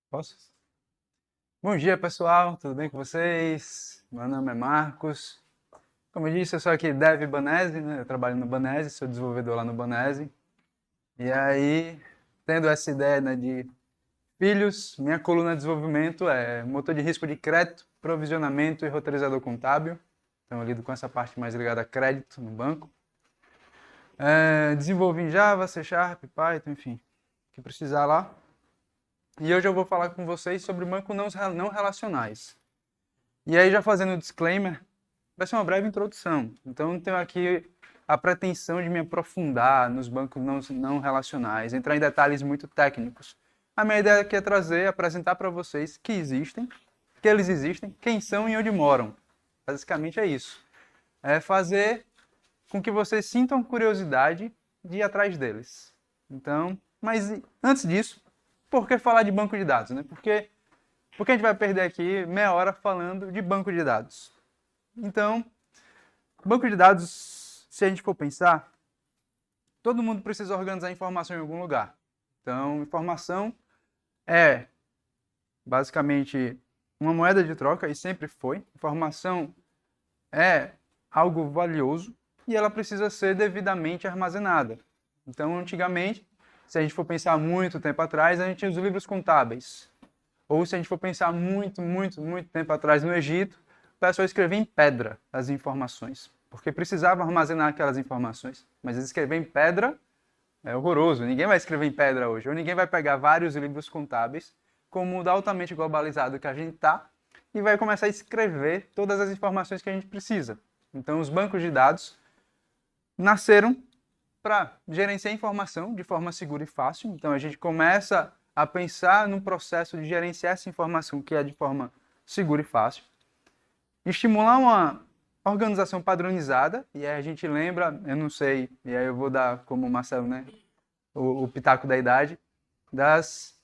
Posso? Bom dia, pessoal. Tudo bem com vocês? Meu nome é Marcos. Como eu disse, eu sou aqui Dev Banese, né? Eu trabalho no Banese, sou desenvolvedor lá no Banese. E aí, tendo essa ideia, né, de filhos, minha coluna de desenvolvimento é motor de risco de crédito, provisionamento e roteirizador contábil. Então, eu lido com essa parte mais ligada a crédito no banco. Desenvolvo em Java, C Sharp, Python, enfim, o que precisar lá. E hoje eu vou falar com vocês sobre bancos não relacionais. E aí, já fazendo o disclaimer, vai ser uma breve introdução. Então, não tenho aqui a pretensão de me aprofundar nos bancos não relacionais, entrar em detalhes muito técnicos. A minha ideia aqui é apresentar para vocês que existem, que eles existem, quem são e onde moram. Basicamente é isso. É fazer com que vocês sintam curiosidade de ir atrás deles. Então, mas antes disso, por que falar de banco de dados, né? Porque a gente vai perder aqui meia hora falando de banco de dados. Então, banco de dados, se a gente for pensar, todo mundo precisa organizar informação em algum lugar. Então, informação é basicamente uma moeda de troca e sempre foi. Informação é algo valioso e ela precisa ser devidamente armazenada. Então, antigamente, se a gente for pensar muito tempo atrás, a gente tinha os livros contábeis. Ou se a gente for pensar muito tempo atrás no Egito, o pessoal escrevia em pedra as informações, porque precisava armazenar aquelas informações. Mas escrever em pedra é horroroso, ninguém vai escrever em pedra hoje, ou ninguém vai pegar vários livros contábeis, com o mundo altamente globalizado que a gente está, e vai começar a escrever todas as informações que a gente precisa. Então, os bancos de dados nasceram para gerenciar informação de forma segura e fácil. Então, a gente começa a pensar no processo de gerenciar essa informação que é de forma segura e fácil. Estimular uma organização padronizada, e aí a gente lembra, eu não sei, e aí eu vou dar como o Marcelo, né, o pitaco da idade, das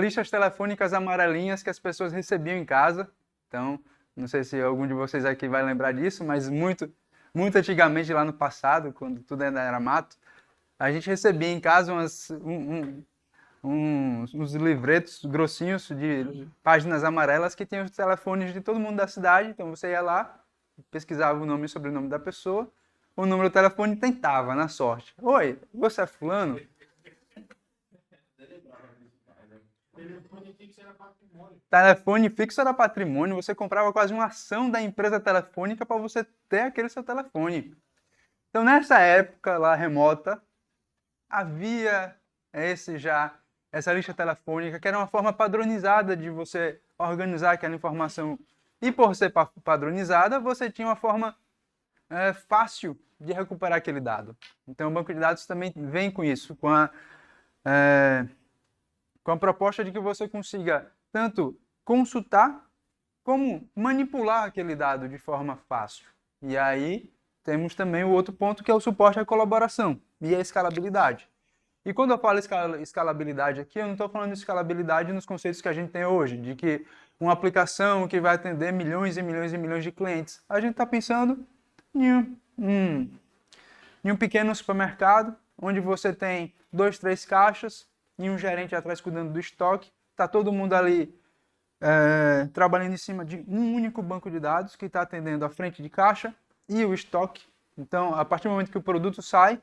listas telefônicas amarelinhas que as pessoas recebiam em casa. Então, não sei se algum de vocês aqui vai lembrar disso, mas muito antigamente, lá no passado, quando tudo ainda era mato, a gente recebia em casa uns livretos grossinhos de páginas amarelas que tinham os telefones de todo mundo da cidade. Então você ia lá, pesquisava o nome e sobrenome da pessoa, o número do telefone e tentava, na sorte. Oi, você é fulano? Telefone fixo era patrimônio, você comprava quase uma ação da empresa telefônica para você ter aquele seu telefone. Então, nessa época lá remota, havia essa lista telefônica, que era uma forma padronizada de você organizar aquela informação. E por ser padronizada, você tinha uma forma fácil de recuperar aquele dado. Então, o banco de dados também vem com isso, com a proposta de que você consiga tanto consultar como manipular aquele dado de forma fácil. E aí temos também o outro ponto, que é o suporte à colaboração e a escalabilidade. E quando eu falo escalabilidade aqui, eu não estou falando de escalabilidade nos conceitos que a gente tem hoje, de que uma aplicação que vai atender milhões e milhões e milhões de clientes. A gente está pensando em um pequeno supermercado, onde você tem 2, 3 caixas e um gerente atrás cuidando do estoque. Está todo mundo ali trabalhando em cima de um único banco de dados que está atendendo a frente de caixa e o estoque. Então, a partir do momento que o produto sai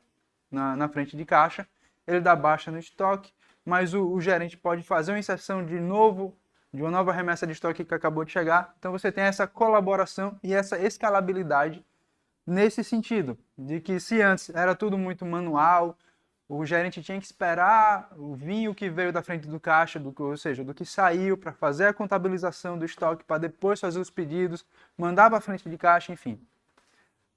na frente de caixa, ele dá baixa no estoque, mas o gerente pode fazer uma inserção de uma nova remessa de estoque que acabou de chegar. Então você tem essa colaboração e essa escalabilidade nesse sentido, de que se antes era tudo muito manual, o gerente tinha que esperar o vinho que veio da frente do caixa, ou seja, do que saiu, para fazer a contabilização do estoque, para depois fazer os pedidos, mandar para a frente de caixa, enfim.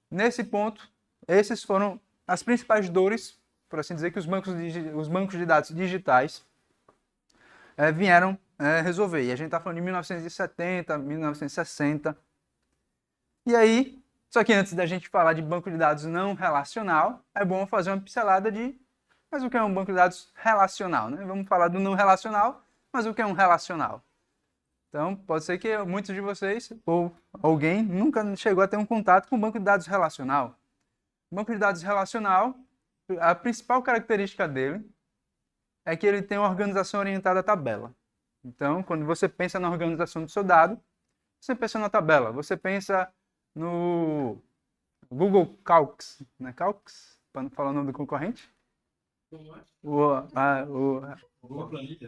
Nesse ponto, esses foram as principais dores, por assim dizer, que os bancos de dados digitais vieram resolver. E a gente está falando de 1970, 1960. E aí, só que antes da gente falar de banco de dados não relacional, é bom fazer uma pincelada de mas o que é um banco de dados relacional, né? Vamos falar do não relacional, mas o que é um relacional? Então, pode ser que muitos de vocês, ou alguém, nunca chegou a ter um contato com um banco de dados relacional. O banco de dados relacional, a principal característica dele é que ele tem uma organização orientada à tabela. Então, quando você pensa na organização do seu dado, você pensa na tabela. Você pensa no Google Calcs, né? Calcs, para não falar o nome do concorrente.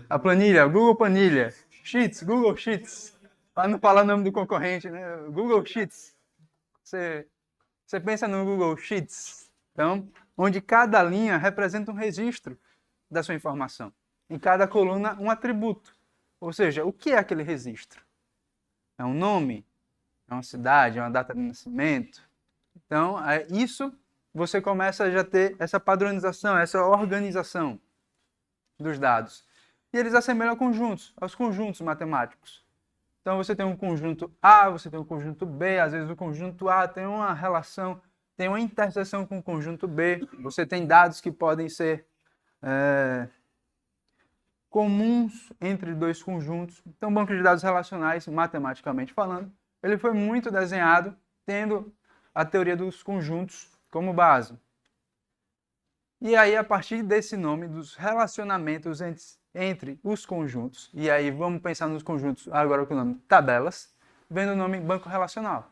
A planilha, Google Planilha. Sheets, Google Sheets. Para não falar o nome do concorrente, né? Google Sheets. Você pensa no Google Sheets, então, onde cada linha representa um registro da sua informação. Em cada coluna, um atributo. Ou seja, o que é aquele registro? É um nome? É uma cidade? É uma data de nascimento? Então, isso você começa a já ter essa padronização, essa organização dos dados. E eles assemelham a conjuntos, aos conjuntos matemáticos. Então, você tem um conjunto A, você tem um conjunto B, às vezes o conjunto A tem uma relação, tem uma interseção com o conjunto B, você tem dados que podem ser comuns entre dois conjuntos. Então, o banco de dados relacionais, matematicamente falando, ele foi muito desenhado tendo a teoria dos conjuntos como base. E aí, a partir desse nome, dos relacionamentos entre os conjuntos, e aí vamos pensar nos conjuntos agora com o nome tabelas, vem o nome banco relacional.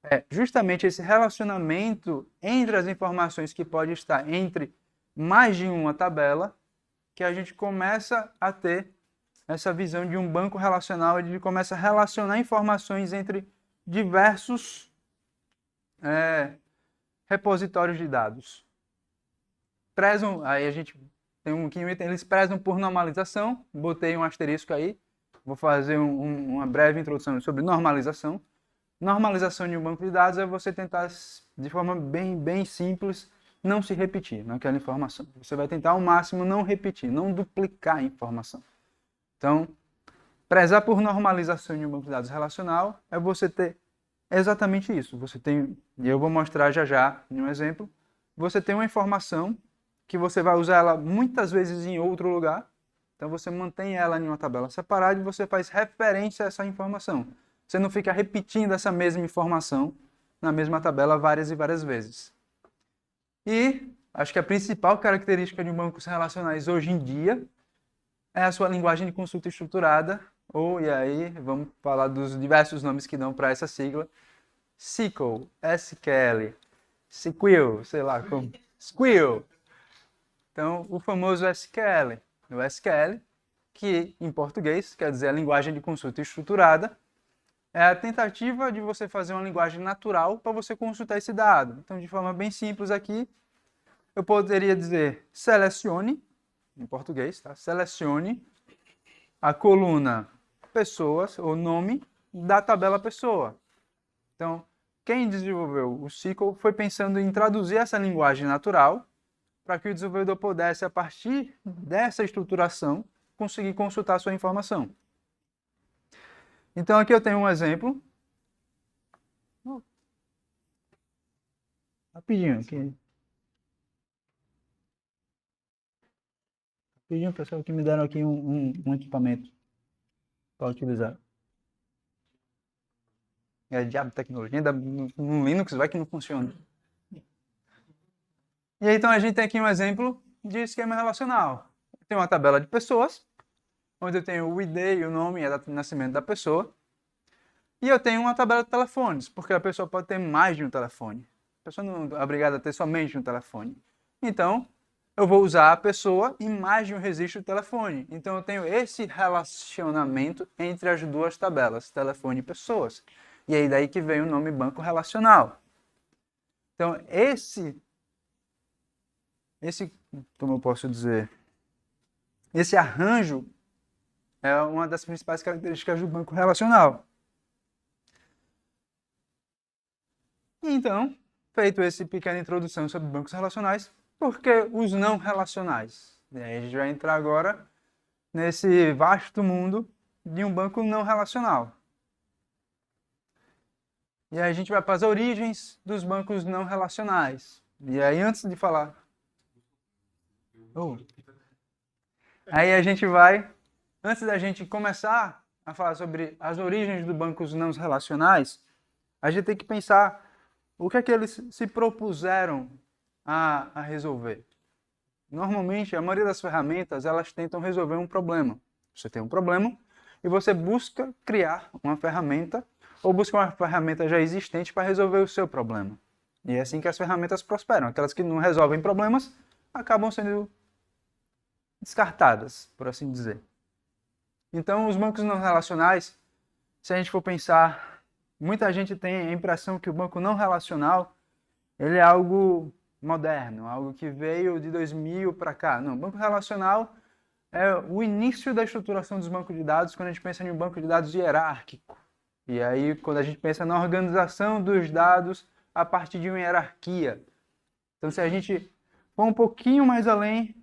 É justamente esse relacionamento entre as informações que pode estar entre mais de uma tabela que a gente começa a ter essa visão de um banco relacional, a gente começa a relacionar informações entre diversos repositórios de dados. Aí a gente tem um que eles prezam por normalização, botei um asterisco aí, vou fazer uma breve introdução sobre normalização. Normalização de um banco de dados é você tentar, de forma bem simples, não se repetir naquela informação. Você vai tentar ao máximo não repetir, não duplicar a informação. Então, prezar por normalização de um banco de dados relacional é você ter exatamente isso. Você tem, e eu vou mostrar já em um exemplo, você tem uma informação que você vai usar ela muitas vezes em outro lugar, então você mantém ela em uma tabela separada e você faz referência a essa informação. Você não fica repetindo essa mesma informação na mesma tabela várias e várias vezes. E acho que a principal característica de bancos relacionais hoje em dia é a sua linguagem de consulta estruturada, e aí vamos falar dos diversos nomes que dão para essa sigla. SQL, SQL, SQL, sei lá como. SQL. Então, o famoso SQL. O SQL, que em português quer dizer a linguagem de consulta estruturada, é a tentativa de você fazer uma linguagem natural para você consultar esse dado. Então, de forma bem simples aqui, eu poderia dizer selecione, em português, tá? Selecione a coluna pessoas, ou nome, da tabela pessoa. Então, quem desenvolveu o SQL foi pensando em traduzir essa linguagem natural para que o desenvolvedor pudesse, a partir dessa estruturação, conseguir consultar a sua informação. Então, aqui eu tenho um exemplo. Rapidinho aqui. Rapidinho, pessoal, que me deram aqui um equipamento para utilizar. É diabo de tecnologia, ainda no Linux vai que não funciona. E aí, então a gente tem aqui um exemplo de esquema relacional. Tem uma tabela de pessoas, onde eu tenho o ID e o nome e a data de nascimento da pessoa. E eu tenho uma tabela de telefones, porque a pessoa pode ter mais de um telefone. A pessoa não é obrigada a ter somente um telefone. Então, eu vou usar a pessoa e mais de um registro de telefone. Então, eu tenho esse relacionamento entre as duas tabelas, telefone e pessoas. E aí daí que vem o nome banco relacional. Então, esse, como eu posso dizer, esse arranjo é uma das principais características do banco relacional. Então, feito essa pequena introdução sobre bancos relacionais, por que os não relacionais? E aí a gente vai entrar agora nesse vasto mundo de um banco não relacional. E aí a gente vai para as origens dos bancos não relacionais. E aí antes de falar... Aí a gente vai... Antes da gente começar a falar sobre as origens dos bancos não relacionais, a gente tem que pensar o que é que eles se propuseram a resolver. Normalmente, a maioria das ferramentas, elas tentam resolver um problema. Você tem um problema e você busca criar uma ferramenta ou busca uma ferramenta já existente para resolver o seu problema. E é assim que as ferramentas prosperam. Aquelas que não resolvem problemas acabam sendo descartadas, por assim dizer. Então, os bancos não relacionais, se a gente for pensar, muita gente tem a impressão que o banco não relacional ele é algo moderno, algo que veio de 2000 para cá. Não, banco relacional é o início da estruturação dos bancos de dados quando a gente pensa em um banco de dados hierárquico. E aí, quando a gente pensa na organização dos dados a partir de uma hierarquia. Então, se a gente for um pouquinho mais além,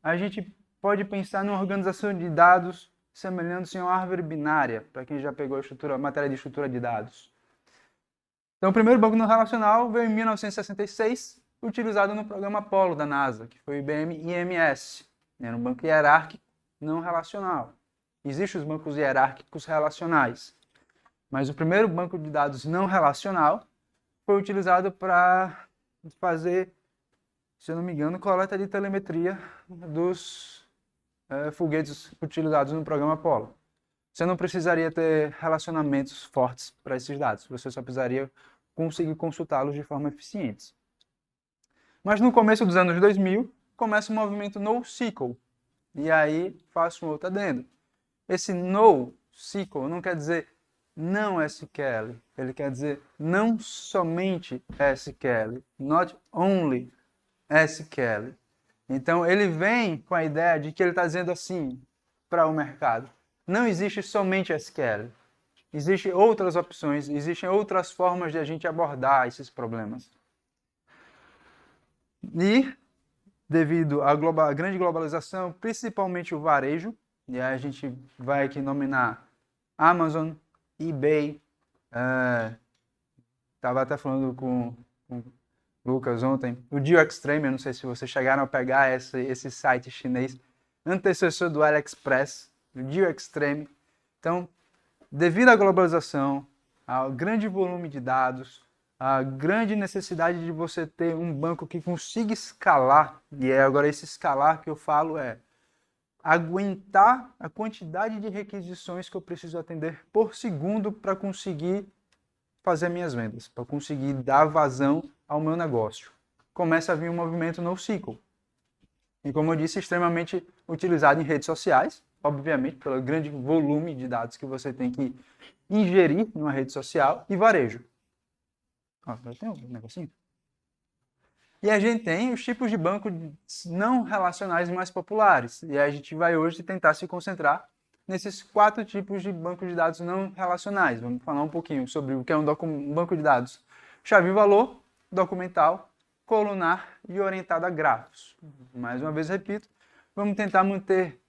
a gente pode pensar numa organização de dados semelhante a uma árvore binária, para quem já pegou a matéria de estrutura de dados. Então, o primeiro banco não relacional veio em 1966, utilizado no programa Apollo da NASA, que foi o IBM IMS. Era um banco hierárquico não relacional. Existem os bancos hierárquicos relacionais, mas o primeiro banco de dados não relacional foi utilizado para fazer, se eu não me engano, coleta de telemetria dos foguetes utilizados no programa Apollo. Você não precisaria ter relacionamentos fortes para esses dados, você só precisaria conseguir consultá-los de forma eficiente. Mas no começo dos anos 2000, começa o movimento NoSQL. E aí faço um outro adendo. Esse NoSQL não quer dizer não SQL, ele quer dizer não somente SQL, not only SQL. Então ele vem com a ideia de que ele está dizendo assim para o mercado: não existe somente SQL. Existem outras opções, existem outras formas de a gente abordar esses problemas. E, devido à grande globalização, principalmente o varejo, e aí a gente vai aqui nominar Amazon, eBay, estava até falando com o Lucas ontem, o GeoExtreme, eu não sei se vocês chegaram a pegar esse site chinês, antecessor do AliExpress, o GeoExtreme. Então, devido à globalização, ao grande volume de dados, a grande necessidade de você ter um banco que consiga escalar, e é agora esse escalar que eu falo é aguentar a quantidade de requisições que eu preciso atender por segundo para conseguir fazer minhas vendas, para conseguir dar vazão ao meu negócio. Começa a vir um movimento NoSQL. E como eu disse, extremamente utilizado em redes sociais, obviamente, pelo grande volume de dados que você tem que ingerir numa rede social, e varejo. Ó, tem um negocinho. E a gente tem os tipos de banco não relacionais mais populares. E a gente vai hoje tentar se concentrar nesses 4 tipos de banco de dados não relacionais. Vamos falar um pouquinho sobre o que é um banco de dados chave-valor, documental, colunar e orientado a grafos. Mais uma vez repito, vamos tentar manter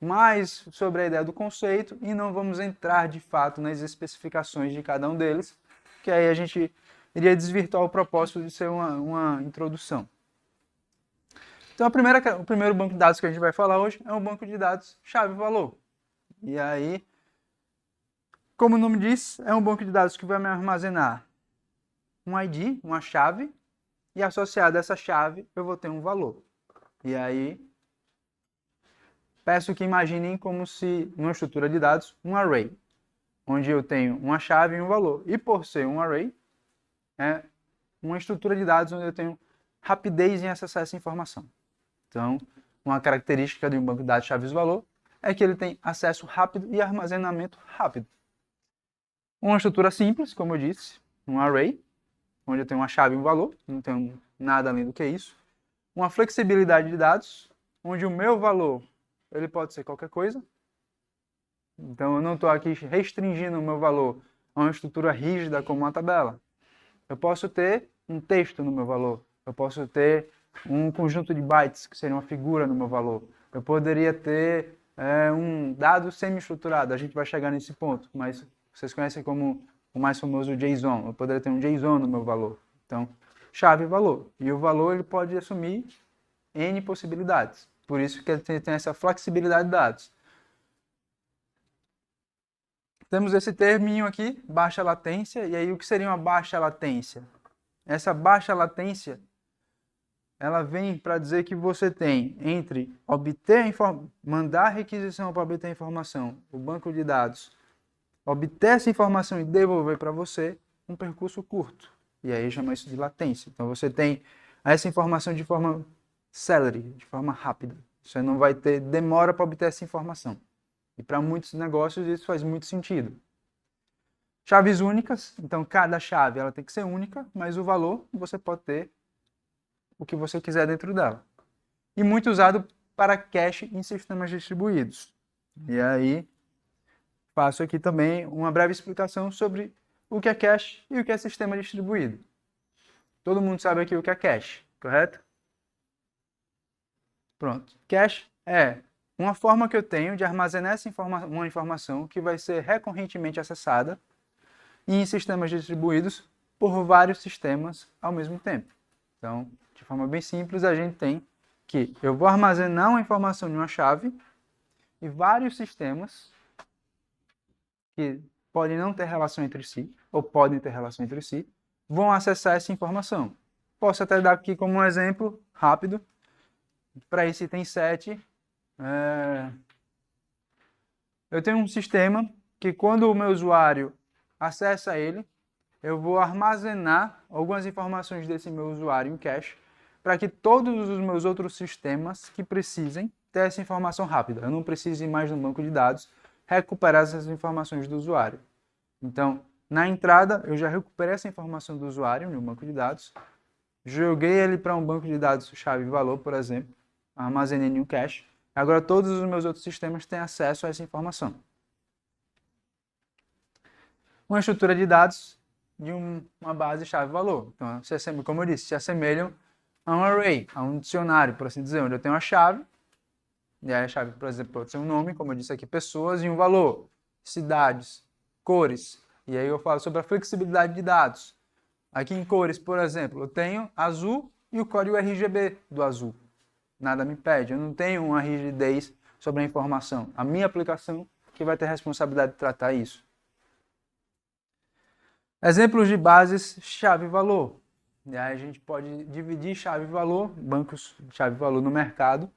mais sobre a ideia do conceito e não vamos entrar de fato nas especificações de cada um deles, que aí a gente iria desvirtuar o propósito de ser uma introdução. Então, o primeiro banco de dados que a gente vai falar hoje é um banco de dados chave-valor. E aí, como o nome diz, é um banco de dados que vai me armazenar um ID, uma chave, e associado a essa chave eu vou ter um valor. E aí, peço que imaginem como se, numa estrutura de dados, um array, onde eu tenho uma chave e um valor. E por ser um array, é uma estrutura de dados onde eu tenho rapidez em acessar essa informação. Então, uma característica de um banco de dados chaves-valor é que ele tem acesso rápido e armazenamento rápido. Uma estrutura simples, como eu disse, um array, onde eu tenho uma chave e um valor, não tenho nada além do que isso. Uma flexibilidade de dados, onde o meu valor ele pode ser qualquer coisa. Então, eu não estou aqui restringindo o meu valor a uma estrutura rígida como uma tabela. Eu posso ter um texto no meu valor. Eu posso ter um conjunto de bytes, que seria uma figura no meu valor. Eu poderia ter um dado semi-estruturado. A gente vai chegar nesse ponto, mas vocês conhecem como o mais famoso JSON. Eu poderia ter um JSON no meu valor. Então, chave e valor. E o valor ele pode assumir N possibilidades. Por isso que ele tem essa flexibilidade de dados. Temos esse terminho aqui, baixa latência. E aí, o que seria uma baixa latência? Essa baixa latência ela vem para dizer que você tem entre mandar requisição para obter informação, o banco de dados, obter essa informação e devolver para você, um percurso curto. E aí chama isso de latência. Então você tem essa informação de forma célere, de forma rápida. Você não vai ter demora para obter essa informação. E para muitos negócios isso faz muito sentido. Chaves únicas, então cada chave ela tem que ser única, mas o valor você pode ter o que você quiser dentro dela. E muito usado para cache em sistemas distribuídos. E aí faço aqui também uma breve explicação sobre o que é cache e o que é sistema distribuído. Todo mundo sabe aqui o que é cache, correto? Pronto. Cache é uma forma que eu tenho de armazenar uma informação que vai ser recorrentemente acessada em sistemas distribuídos por vários sistemas ao mesmo tempo. Então, de forma bem simples, a gente tem que eu vou armazenar uma informação em uma chave e vários sistemas que podem não ter relação entre si, ou podem ter relação entre si, vão acessar essa informação. Posso até dar aqui como um exemplo rápido. Para esse item 7, eu tenho um sistema que quando o meu usuário acessa ele, eu vou armazenar algumas informações desse meu usuário em cache para que todos os meus outros sistemas que precisem ter essa informação rápida. Eu não preciso ir mais no banco de dados recuperar essas informações do usuário. Então, na entrada, eu já recuperei essa informação do usuário no banco de dados, joguei ele para um banco de dados chave e valor, por exemplo, armazenei em um cache. Agora todos os meus outros sistemas têm acesso a essa informação. Uma estrutura de dados de uma base chave-valor. Então, como eu disse, se assemelham a um array, a um dicionário, por assim dizer, onde eu tenho a chave, e aí a chave, por exemplo, pode ser um nome, como eu disse aqui, pessoas, e um valor, cidades, cores. E aí eu falo sobre a flexibilidade de dados. Aqui em cores, por exemplo, eu tenho azul e o código RGB do azul. Nada me impede, eu não tenho uma rigidez sobre a informação. A minha aplicação que vai ter responsabilidade de tratar isso. Exemplos de bases chave-valor. E aí a gente pode dividir chave-valor, bancos de chave-valor no mercado,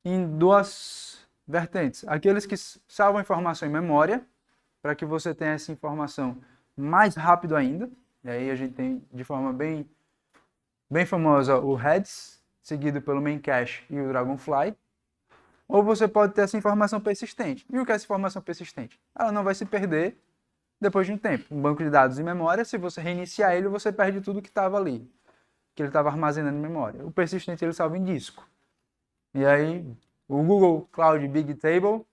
em duas vertentes. Aqueles que salvam informação em memória, para que você tenha essa informação mais rápido ainda. E aí a gente tem de forma bem famosa o Redis, seguido pelo Memcache e o Dragonfly. Ou você pode ter essa informação persistente. E o que é essa informação persistente? Ela não vai se perder depois de um tempo. Um banco de dados em memória, se você reiniciar ele, você perde tudo que estava ali, que ele estava armazenando em memória. O persistente ele salva em disco. E aí, o Google Cloud Big Table,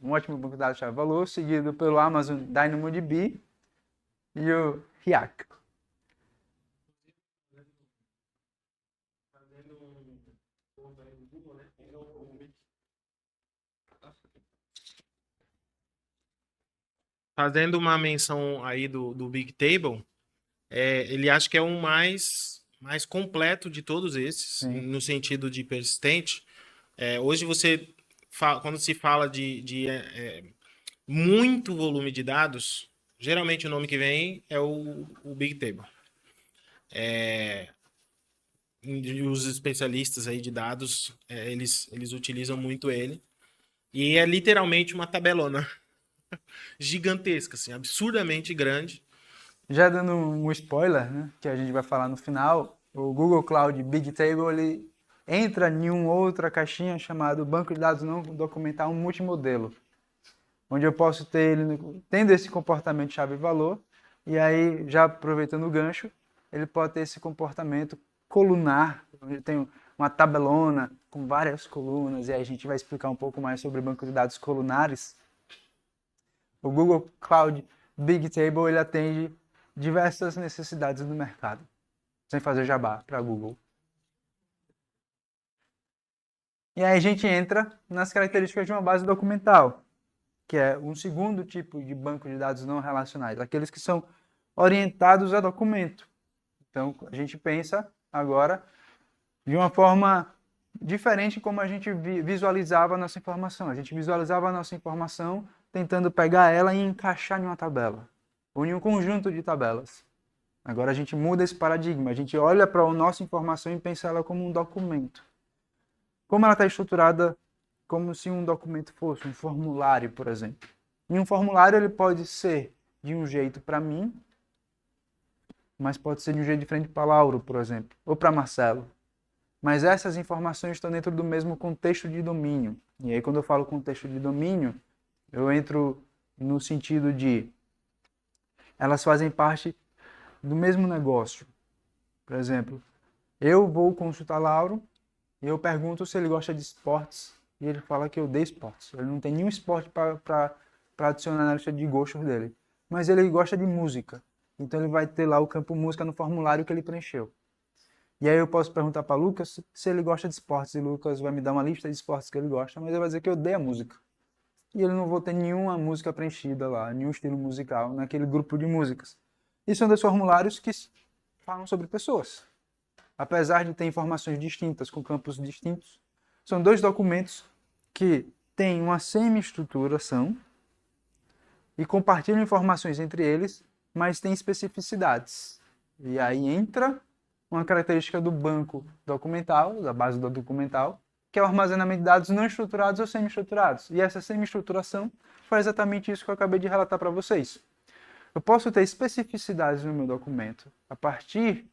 um ótimo banco de dados chave-valor, seguido pelo Amazon DynamoDB e o Hiac. Fazendo uma menção aí do Big Table, ele acha que é o mais completo de todos esses, Sim. no sentido de persistente. Hoje você, quando se fala de muito volume de dados, geralmente o nome que vem é o Big Table. E os especialistas aí de dados, eles utilizam muito ele. E é literalmente uma tabelona gigantesca, assim, absurdamente grande. Já dando um spoiler, né, que a gente vai falar no final, o Google Cloud Big Table ele entra em uma outra caixinha chamada Banco de Dados Não Documental Multimodelo, onde eu posso ter ele tendo esse comportamento chave-valor, e aí, já aproveitando o gancho, ele pode ter esse comportamento colunar, onde eu tenho uma tabelona com várias colunas, e aí a gente vai explicar um pouco mais sobre banco de dados colunares. O Google Cloud Big Table ele atende diversas necessidades do mercado, sem fazer jabá para Google. E aí a gente entra nas características de uma base documental, que é um segundo tipo de banco de dados não relacionais, aqueles que são orientados a documento. Então, a gente pensa agora de uma forma diferente como a gente visualizava a nossa informação. A gente visualizava a nossa informação tentando pegar ela e encaixar em uma tabela, ou em um conjunto de tabelas. Agora a gente muda esse paradigma, a gente olha para a nossa informação e pensa ela como um documento. Como ela está estruturada como se um documento fosse um formulário, por exemplo. E um formulário ele pode ser de um jeito para mim, mas pode ser de um jeito diferente para Lauro, por exemplo, ou para Marcelo. Mas essas informações estão dentro do mesmo contexto de domínio. E aí quando eu falo contexto de domínio, eu entro no sentido de elas fazem parte do mesmo negócio. Por exemplo, eu vou consultar Lauro e eu pergunto se ele gosta de esportes e ele fala que eu odeio esportes. Ele não tem nenhum esporte para adicionar na lista de gostos dele. Mas ele gosta de música. Então ele vai ter lá o campo música no formulário que ele preencheu. E aí eu posso perguntar para Lucas se ele gosta de esportes e Lucas vai me dar uma lista de esportes que ele gosta, mas ele vai dizer que eu odeio a música. E ele não vou ter nenhuma música preenchida lá, nenhum estilo musical naquele grupo de músicas. E são dois formulários que falam sobre pessoas. Apesar de ter informações distintas, com campos distintos, são dois documentos que têm uma semi-estruturação e compartilham informações entre eles, mas têm especificidades. E aí entra uma característica do banco documental, da base do documental, que é o armazenamento de dados não estruturados ou semi-estruturados. E essa semi-estruturação foi exatamente isso que eu acabei de relatar para vocês. Eu posso ter especificidades no meu documento a partir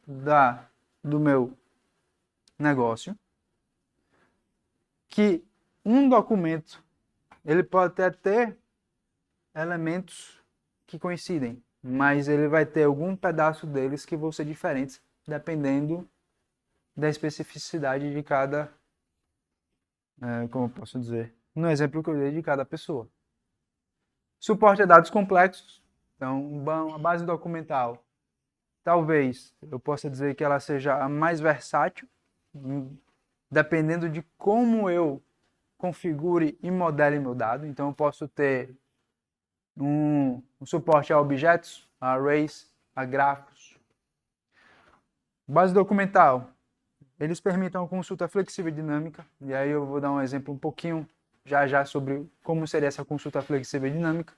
do meu negócio, que um documento ele pode até ter elementos que coincidem, mas ele vai ter algum pedaço deles que vão ser diferentes dependendo da especificidade de cada, como eu posso dizer, no exemplo que eu dei de cada pessoa. Suporte a dados complexos, então a base documental, talvez eu possa dizer que ela seja a mais versátil, dependendo de como eu configure e modele meu dado. Então eu posso ter um suporte a objetos, a arrays, a grafos. Base documental, eles permitem uma consulta flexível e dinâmica, e aí eu vou dar um exemplo um pouquinho já sobre como seria essa consulta flexível e dinâmica.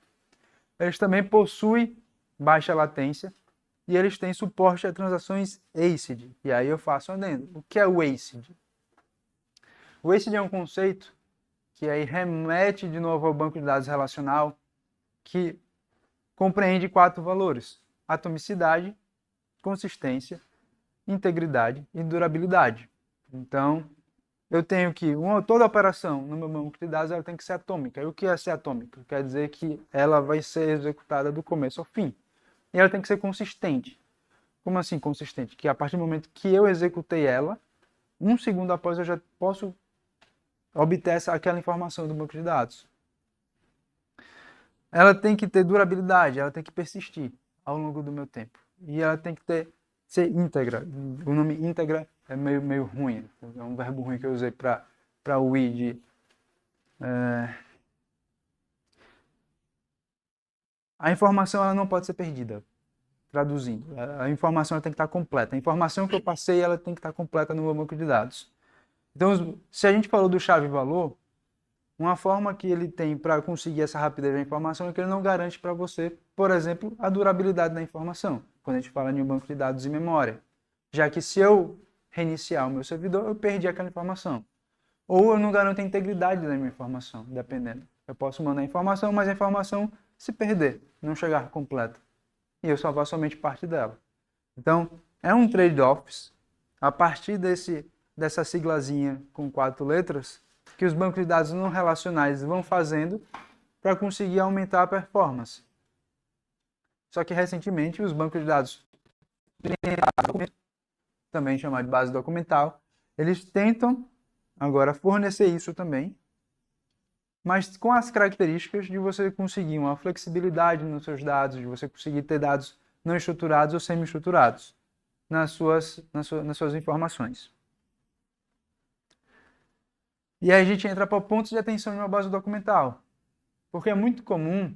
Eles também possuem baixa latência e eles têm suporte a transações ACID. E aí eu faço um adendo. O que é o ACID? O ACID é um conceito que aí remete de novo ao banco de dados relacional, que compreende 4 valores: atomicidade, consistência, integridade e durabilidade. Então, eu tenho que toda operação no meu banco de dados ela tem que ser atômica. E o que é ser atômica? Quer dizer que ela vai ser executada do começo ao fim. E ela tem que ser consistente. Como assim consistente? Que a partir do momento que eu executei ela, um segundo após eu já posso obter aquela informação do banco de dados. Ela tem que ter durabilidade, ela tem que persistir ao longo do meu tempo. E ela tem que ser íntegra. O nome íntegra é meio ruim. É um verbo ruim que eu usei para o id. A informação ela não pode ser perdida. Traduzindo, a informação ela tem que estar completa. A informação que eu passei ela tem que estar completa no meu banco de dados. Então, se a gente falou do chave-valor, uma forma que ele tem para conseguir essa rapidez da informação é que ele não garante para você, por exemplo, a durabilidade da informação, quando a gente fala em um banco de dados e memória. Já que se eu reiniciar o meu servidor, eu perdi aquela informação. Ou eu não garanto a integridade da minha informação, dependendo. Eu posso mandar informação, mas a informação se perder, não chegar completa. E eu salvar somente parte dela. Então, é um trade-off a partir dessa siglazinha com 4 letras que os bancos de dados não relacionais vão fazendo para conseguir aumentar a performance. Só que recentemente os bancos de dados, também chamado de base documental, eles tentam agora fornecer isso também, mas com as características de você conseguir uma flexibilidade nos seus dados, de você conseguir ter dados não estruturados ou semi-estruturados nas suas informações. E aí a gente entra para pontos de atenção de uma base documental. Porque é muito comum,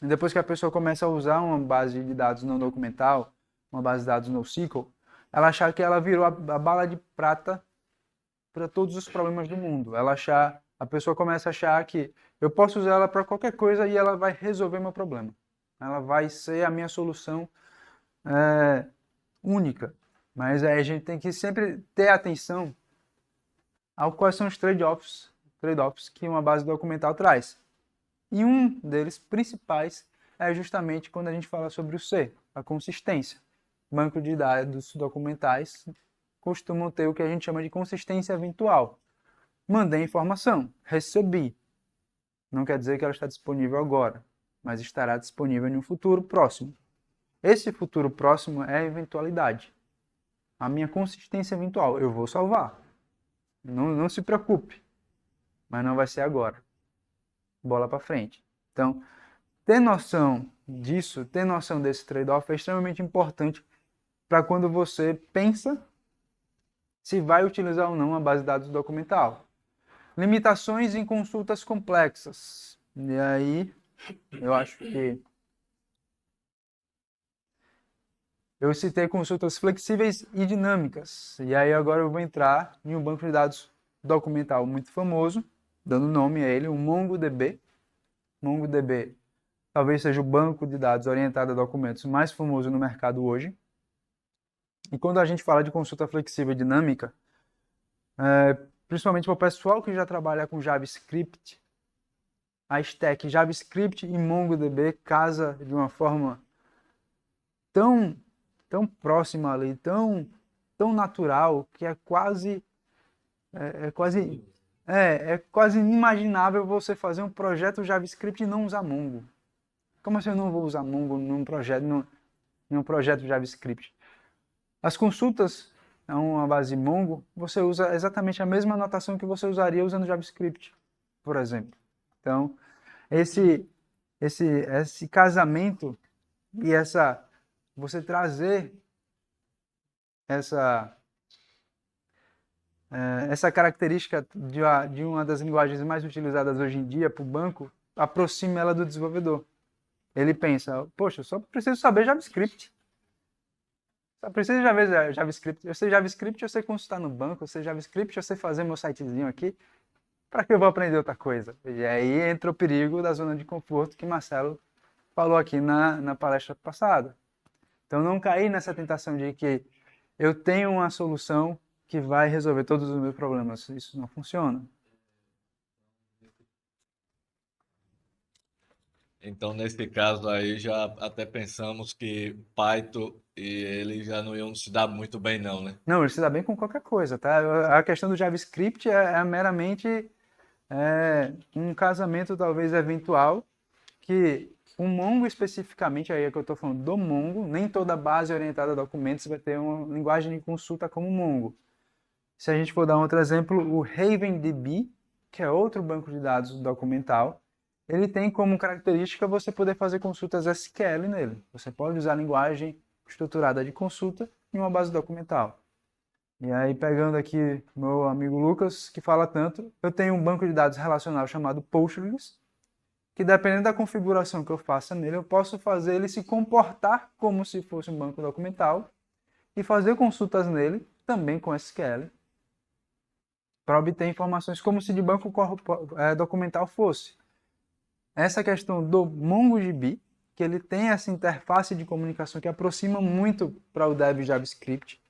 depois que a pessoa começa a usar uma base de dados não documental, uma base de dados NoSQL, ela achar que ela virou a bala de prata para todos os problemas do mundo. A pessoa começa a achar que eu posso usar ela para qualquer coisa e ela vai resolver meu problema. Ela vai ser a minha solução única. Mas aí a gente tem que sempre ter atenção ao quais são os trade-offs que uma base documental traz. E um deles principais é justamente quando a gente fala sobre o C, a consistência. Banco de dados documentais costumam ter o que a gente chama de consistência eventual. Mandei informação, recebi. Não quer dizer que ela está disponível agora, mas estará disponível em um futuro próximo. Esse futuro próximo é a eventualidade. A minha consistência eventual, eu vou salvar. Não se preocupe, mas não vai ser agora. Bola para frente. Então, ter noção disso, ter noção desse trade-off é extremamente importante para quando você pensa se vai utilizar ou não a base de dados documental. Limitações em consultas complexas. E aí, eu acho que eu citei consultas flexíveis e dinâmicas. E aí agora eu vou entrar em um banco de dados documental muito famoso, dando nome a ele, o MongoDB. MongoDB talvez seja o banco de dados orientado a documentos mais famoso no mercado hoje. E quando a gente fala de consulta flexível e dinâmica, principalmente para o pessoal que já trabalha com JavaScript, a stack JavaScript e MongoDB casa de uma forma tão próxima ali, tão natural, que é quase inimaginável você fazer um projeto JavaScript e não usar Mongo. Como assim eu não vou usar Mongo num projeto JavaScript? As consultas a uma base Mongo, você usa exatamente a mesma notação que você usaria usando JavaScript, por exemplo. Então, esse casamento e você trazer essa característica de uma das linguagens mais utilizadas hoje em dia para o banco, aproxima ela do desenvolvedor. Ele pensa, poxa, eu só preciso saber JavaScript. Só preciso saber JavaScript. Eu sei JavaScript, eu sei consultar no banco, eu sei JavaScript, eu sei fazer meu sitezinho aqui. Para que eu vou aprender outra coisa? E aí entra o perigo da zona de conforto que Marcelo falou aqui na palestra passada. Então não cair nessa tentação de que eu tenho uma solução que vai resolver todos os meus problemas. Isso não funciona. Então, nesse caso aí, já até pensamos que Python e ele já não iam se dar muito bem, não, né? Não, ele se dá bem com qualquer coisa, tá? A questão do JavaScript é meramente um casamento talvez eventual que o Mongo especificamente, aí é que eu estou falando do Mongo, nem toda base orientada a documentos vai ter uma linguagem de consulta como o Mongo. Se a gente for dar um outro exemplo, o RavenDB, que é outro banco de dados documental, ele tem como característica você poder fazer consultas SQL nele. Você pode usar a linguagem estruturada de consulta em uma base documental. E aí, pegando aqui meu amigo Lucas, que fala tanto, eu tenho um banco de dados relacional chamado Postgres, que dependendo da configuração que eu faça nele, eu posso fazer ele se comportar como se fosse um banco documental e fazer consultas nele, também com SQL, para obter informações como se de banco documental fosse. Essa questão do MongoDB, que ele tem essa interface de comunicação que aproxima muito para o dev JavaScript,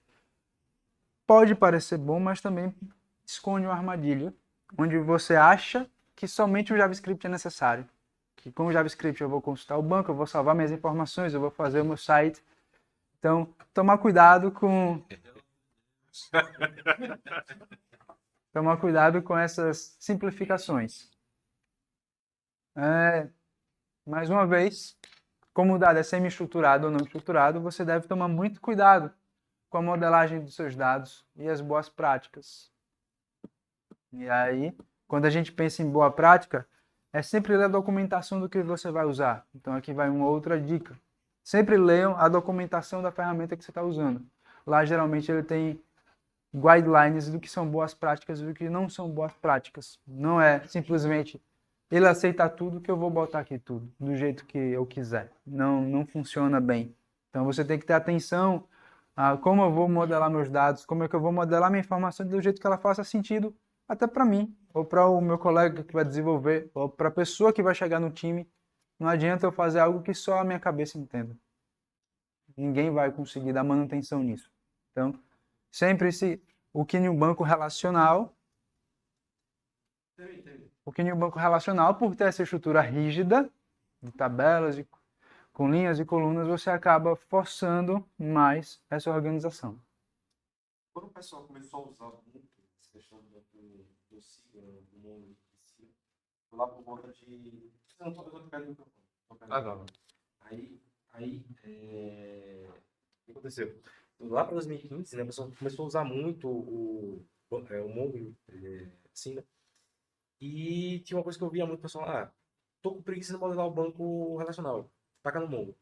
pode parecer bom, mas também esconde uma armadilha, onde você acha que somente o JavaScript é necessário. Que com o JavaScript eu vou consultar o banco, eu vou salvar minhas informações, eu vou fazer o meu site. Então, tomar cuidado com essas simplificações. Mais uma vez, como o dado é semi-estruturado ou não estruturado, você deve tomar muito cuidado com a modelagem dos seus dados e as boas práticas. E aí, quando a gente pensa em boa prática, é sempre ler a documentação do que você vai usar. Então aqui vai uma outra dica. Sempre leiam a documentação da ferramenta que você está usando. Lá geralmente ele tem guidelines do que são boas práticas e do que não são boas práticas. Não é simplesmente ele aceitar tudo que eu vou botar aqui tudo, do jeito que eu quiser. Não funciona bem. Então você tem que ter atenção a como eu vou modelar meus dados, como é que eu vou modelar minha informação do jeito que ela faça sentido até para mim, ou para o meu colega que vai desenvolver, ou para a pessoa que vai chegar no time. Não adianta eu fazer algo que só a minha cabeça entenda. Ninguém vai conseguir dar manutenção nisso. Então, sempre o que em um banco relacional, por ter essa estrutura rígida, de tabelas, com linhas e colunas, você acaba forçando mais essa organização. Quando o pessoal começou a usar muito essa questão do signo, do mundo em si, foi lá por volta de. Eu não tô pegando o microfone. Não. Aí, o que aconteceu? Lá para 2015, né, o pessoal começou a usar muito o Mongo, assim, né? E tinha uma coisa que eu via muito o pessoal, tô com preguiça de modelar o banco relacional, taca no Mongo.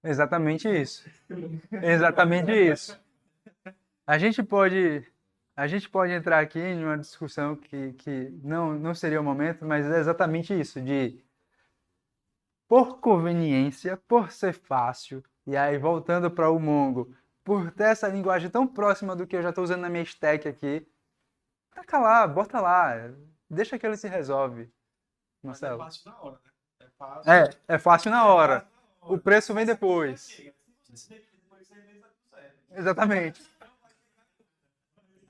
Exatamente isso. Exatamente isso. A gente pode entrar aqui em uma discussão que não seria o momento, mas é exatamente isso, por conveniência, por ser fácil, e aí voltando para o Mongo, por ter essa linguagem tão próxima do que eu já estou usando na minha stack aqui, taca lá, bota lá, deixa que ele se resolve, Mas é Marcelo. fácil na hora, né? É fácil na hora. O preço vem depois. Exatamente.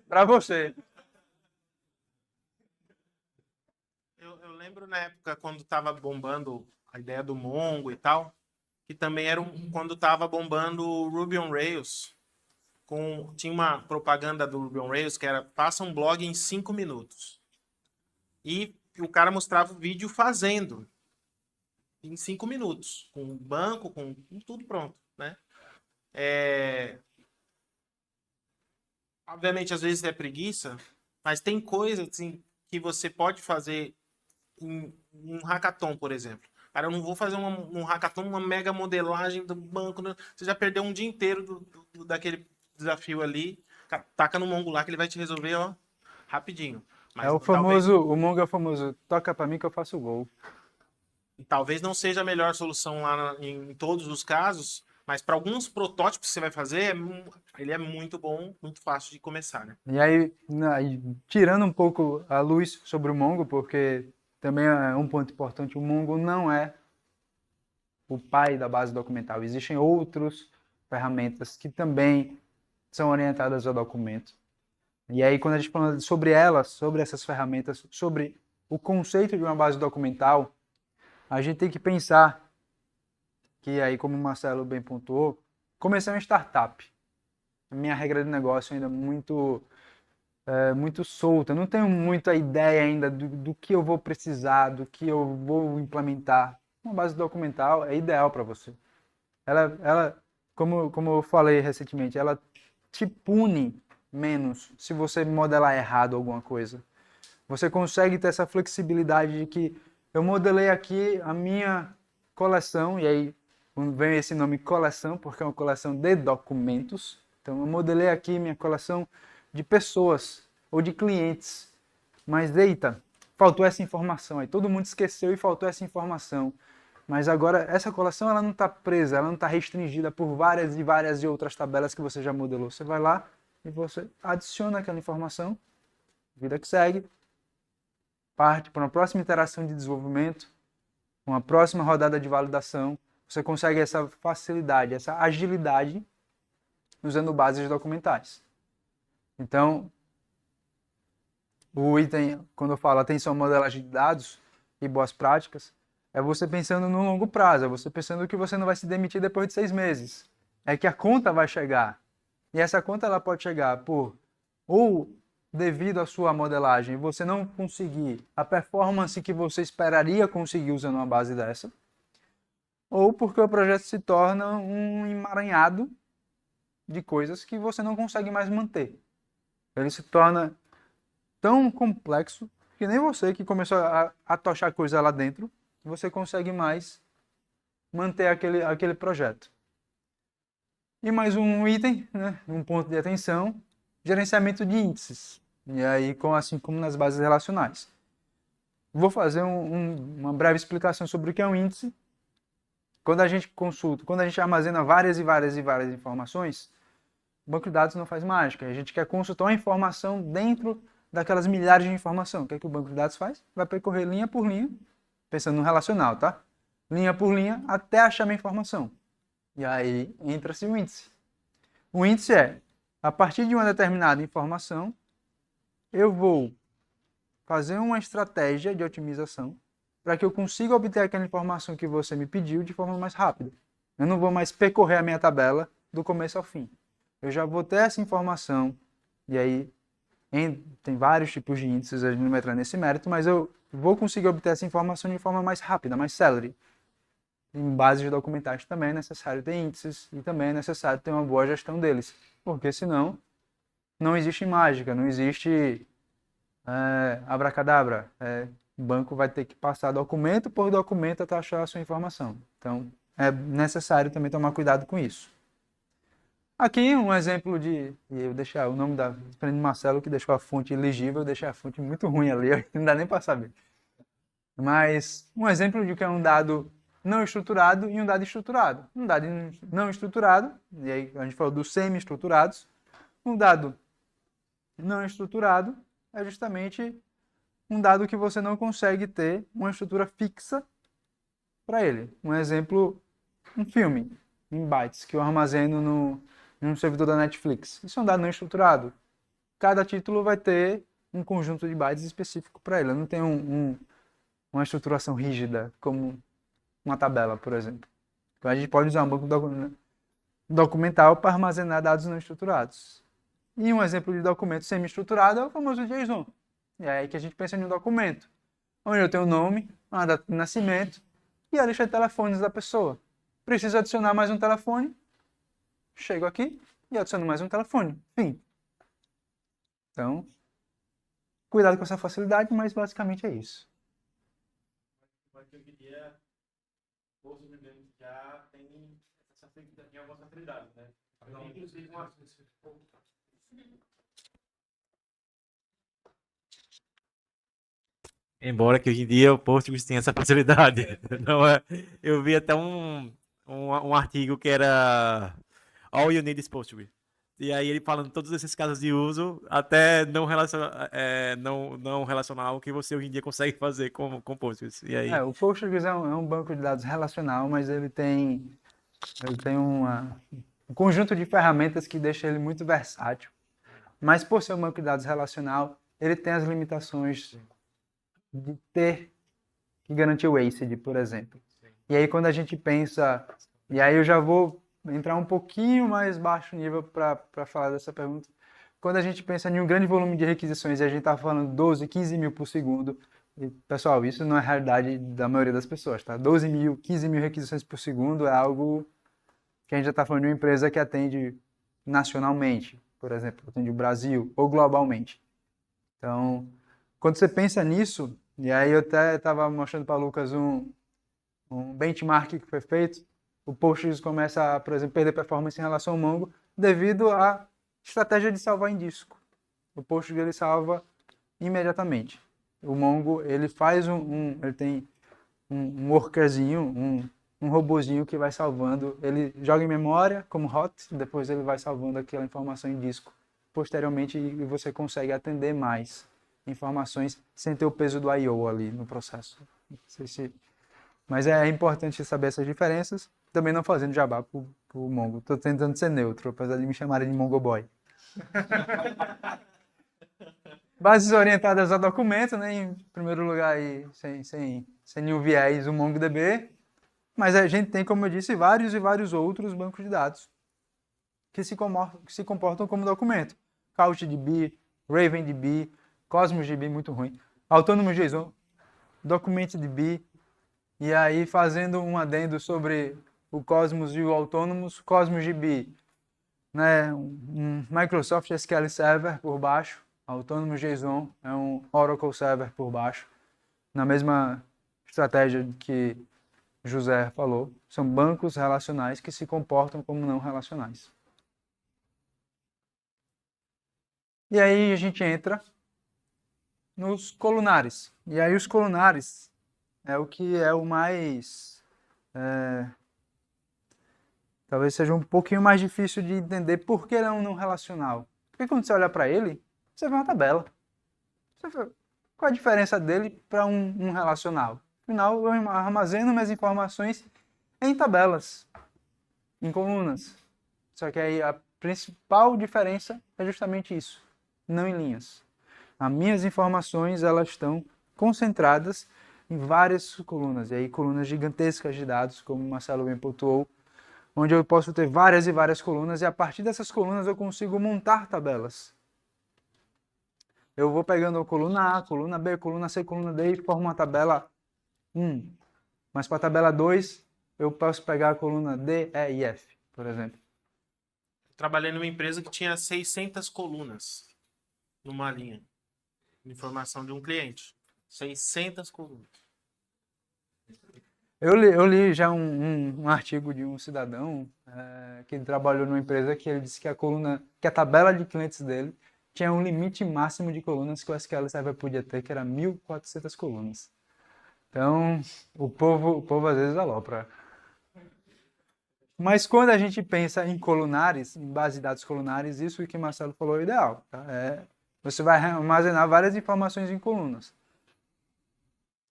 Para você. Eu lembro na época quando tava bombando a ideia do Mongo e tal, que também era quando tava bombando o Ruby on Rails. Tinha uma propaganda do Ruby on Rails que era faça um blog em 5 minutos. E o cara mostrava o vídeo fazendo em 5 minutos, com banco, com tudo pronto, né? Obviamente, às vezes é preguiça, mas tem coisas assim, que você pode fazer em um hackathon, por exemplo. Cara, eu não vou fazer um hackathon, uma mega modelagem do banco. Né? Você já perdeu um dia inteiro daquele desafio ali. Taca no Mongo lá que ele vai te resolver, ó, rapidinho. Mas O Mongo é o famoso, toca pra mim que eu faço o gol. talvez não seja a melhor solução lá em todos os casos, mas para alguns protótipos que você vai fazer, ele é muito bom, muito fácil de começar, né? E aí, tirando um pouco a luz sobre o Mongo, porque também é um ponto importante, o Mongo não é o pai da base documental. Existem outras ferramentas que também são orientadas ao documento. E aí, quando a gente fala sobre elas, sobre essas ferramentas, sobre o conceito de uma base documental, a gente tem que pensar que aí, como o Marcelo bem pontuou, comecei uma startup. A minha regra de negócio ainda é muito solta. Eu não tenho muita ideia ainda do que eu vou precisar, do que eu vou implementar. Uma base documental é ideal para você. Ela como eu falei recentemente, ela te pune menos se você modelar errado alguma coisa. Você consegue ter essa flexibilidade de que eu modelei aqui a minha coleção, e aí vem esse nome coleção, porque é uma coleção de documentos. Então eu modelei aqui minha coleção de pessoas ou de clientes. Mas eita, faltou essa informação aí. Todo mundo esqueceu e faltou essa informação. Mas agora essa coleção ela não está presa, ela não está restringida por várias e várias e outras tabelas que você já modelou. Você vai lá e você adiciona aquela informação, vida que segue, parte para uma próxima iteração de desenvolvimento, uma próxima rodada de validação. Você consegue essa facilidade, essa agilidade usando bases documentais. Então, o item, quando eu falo atenção à modelagem de dados e boas práticas, é você pensando no longo prazo, é você pensando que você não vai se demitir depois de 6 meses. É que a conta vai chegar. E essa conta ela pode chegar ou devido à sua modelagem, você não conseguir a performance que você esperaria conseguir usando uma base dessa, ou porque o projeto se torna um emaranhado de coisas que você não consegue mais manter. Ele se torna tão complexo que nem você que começou a tochar coisa lá dentro, você consegue mais manter aquele projeto. E mais um item, né, um ponto de atenção, gerenciamento de índices. E aí, assim como nas bases relacionais. Vou fazer uma breve explicação sobre o que é um índice. Quando a gente consulta, quando a gente armazena várias e várias e várias informações, o banco de dados não faz mágica. A gente quer consultar uma informação dentro daquelas milhares de informações. O que é que o banco de dados faz? Vai percorrer linha por linha, pensando no relacional, tá? linha por linha, até achar minha informação. E aí entra-se o índice. O índice é, a partir de uma determinada informação, eu vou fazer uma estratégia de otimização para que eu consiga obter aquela informação que você me pediu de forma mais rápida. Eu não vou mais percorrer a minha tabela do começo ao fim. Eu já vou ter essa informação, e aí tem vários tipos de índices, a gente não vai entrar nesse mérito, mas eu vou conseguir obter essa informação de forma mais rápida, mais célere. Em bases documentais também é necessário ter índices e também é necessário ter uma boa gestão deles, porque senão não existe mágica, não existe abracadabra. O banco vai ter que passar documento por documento até achar a sua informação. Então, é necessário também tomar cuidado com isso. Aqui um exemplo de... E eu deixei o nome da frente de Marcelo, que deixou a fonte ilegível, eu deixei a fonte muito ruim ali, não dá nem para saber. Mas um exemplo de que é um dado não estruturado e um dado estruturado. Um dado não estruturado, e aí a gente falou dos semi-estruturados. Um dado não estruturado é justamente um dado que você não consegue ter uma estrutura fixa para ele. Um exemplo, um filme em bytes que eu armazeno num servidor da Netflix. Isso é um dado não estruturado. Cada título vai ter um conjunto de bytes específico para ele. Eu não tenho uma estruturação rígida, como uma tabela, por exemplo. Então, a gente pode usar um banco documental para armazenar dados não estruturados. E um exemplo de documento semi-estruturado é o famoso JSON. E é aí que a gente pensa em um documento, onde eu tenho o nome, a data de nascimento e a lista de telefones da pessoa. Preciso adicionar mais um telefone, chego aqui e adiciono mais um telefone. Fim. Então, cuidado com essa facilidade, mas basicamente é isso. Eu queria, já tem algumas facilidades, né? Inclusive uma... Embora que hoje em dia o Postgres tenha essa facilidade. Não é? Eu vi até um artigo que era All You Need is Postgres. E aí ele falando todos esses casos de uso, até não relacionar o que você hoje em dia consegue fazer com Postgres. E aí... O Postgres é um banco de dados relacional, mas ele tem um conjunto de ferramentas que deixa ele muito versátil. Mas por ser um banco de dados relacional, ele tem as limitações de ter que garantir o ACID, por exemplo. E aí quando a gente pensa... E aí eu já vou entrar um pouquinho mais baixo nível para falar dessa pergunta. Quando a gente pensa em um grande volume de requisições e a gente está falando 12, 15 mil por segundo, e, pessoal, isso não é a realidade da maioria das pessoas, tá? 12 mil, 15 mil requisições por segundo é algo que a gente já está falando de uma empresa que atende nacionalmente, por exemplo, atende o Brasil ou globalmente. Então, quando você pensa nisso, e aí eu até estava mostrando para o Lucas um benchmark que foi feito, o Postgres começa a, por exemplo, perder performance em relação ao Mongo devido à estratégia de salvar em disco. O Postgres ele salva imediatamente. O Mongo ele faz ele tem um workerzinho, um robozinho que vai salvando. Ele joga em memória como hot, depois ele vai salvando aquela informação em disco. Posteriormente você consegue atender mais informações sem ter o peso do I/O ali no processo. Não sei se... Mas é importante saber essas diferenças, também não fazendo jabá pro Mongo. Estou tentando ser neutro, apesar de me chamarem de Mongo Boy. Bases orientadas a documento, né? Em primeiro lugar, aí, sem nenhum viés, o MongoDB. Mas a gente tem, como eu disse, vários e vários outros bancos de dados que se comportam como documento. CouchDB, RavenDB, CosmosDB, muito ruim. Autônomo JSON, DocumentDB. E aí, fazendo um adendo sobre o Cosmos e o Autônomos, CosmosDB, né, um Microsoft SQL Server por baixo, Autônomos JSON é um Oracle Server por baixo, na mesma estratégia que José falou, são bancos relacionais que se comportam como não relacionais. E aí a gente entra nos colunares. E aí os colunares é o que é o mais... talvez seja um pouquinho mais difícil de entender por que ele é um não relacional. Porque quando você olha para ele, você vê uma tabela. Você vê qual a diferença dele para um relacional? final eu armazeno minhas informações em tabelas, em colunas. Só que aí a principal diferença é justamente isso, não em linhas. As minhas informações, elas estão concentradas em várias colunas, e aí colunas gigantescas de dados, como o Marcelo bem pontuou, onde eu posso ter várias e várias colunas, e a partir dessas colunas eu consigo montar tabelas. Eu vou pegando a coluna A, coluna B, coluna C, coluna D e formo uma tabela 1. Mas para a tabela 2, eu posso pegar a coluna D, E e F, por exemplo. Trabalhei numa empresa que tinha 600 colunas numa linha. Informação de um cliente. 600 colunas. Eu li já um artigo de um cidadão que ele trabalhou numa empresa que ele disse que a tabela de clientes dele tinha um limite máximo de colunas que o SQL Server podia ter, que era 1.400 colunas. Então, o povo às vezes alopra. Mas quando a gente pensa em colunares, em base de dados colunares, isso que o Marcelo falou é ideal. Tá? Você vai armazenar várias informações em colunas.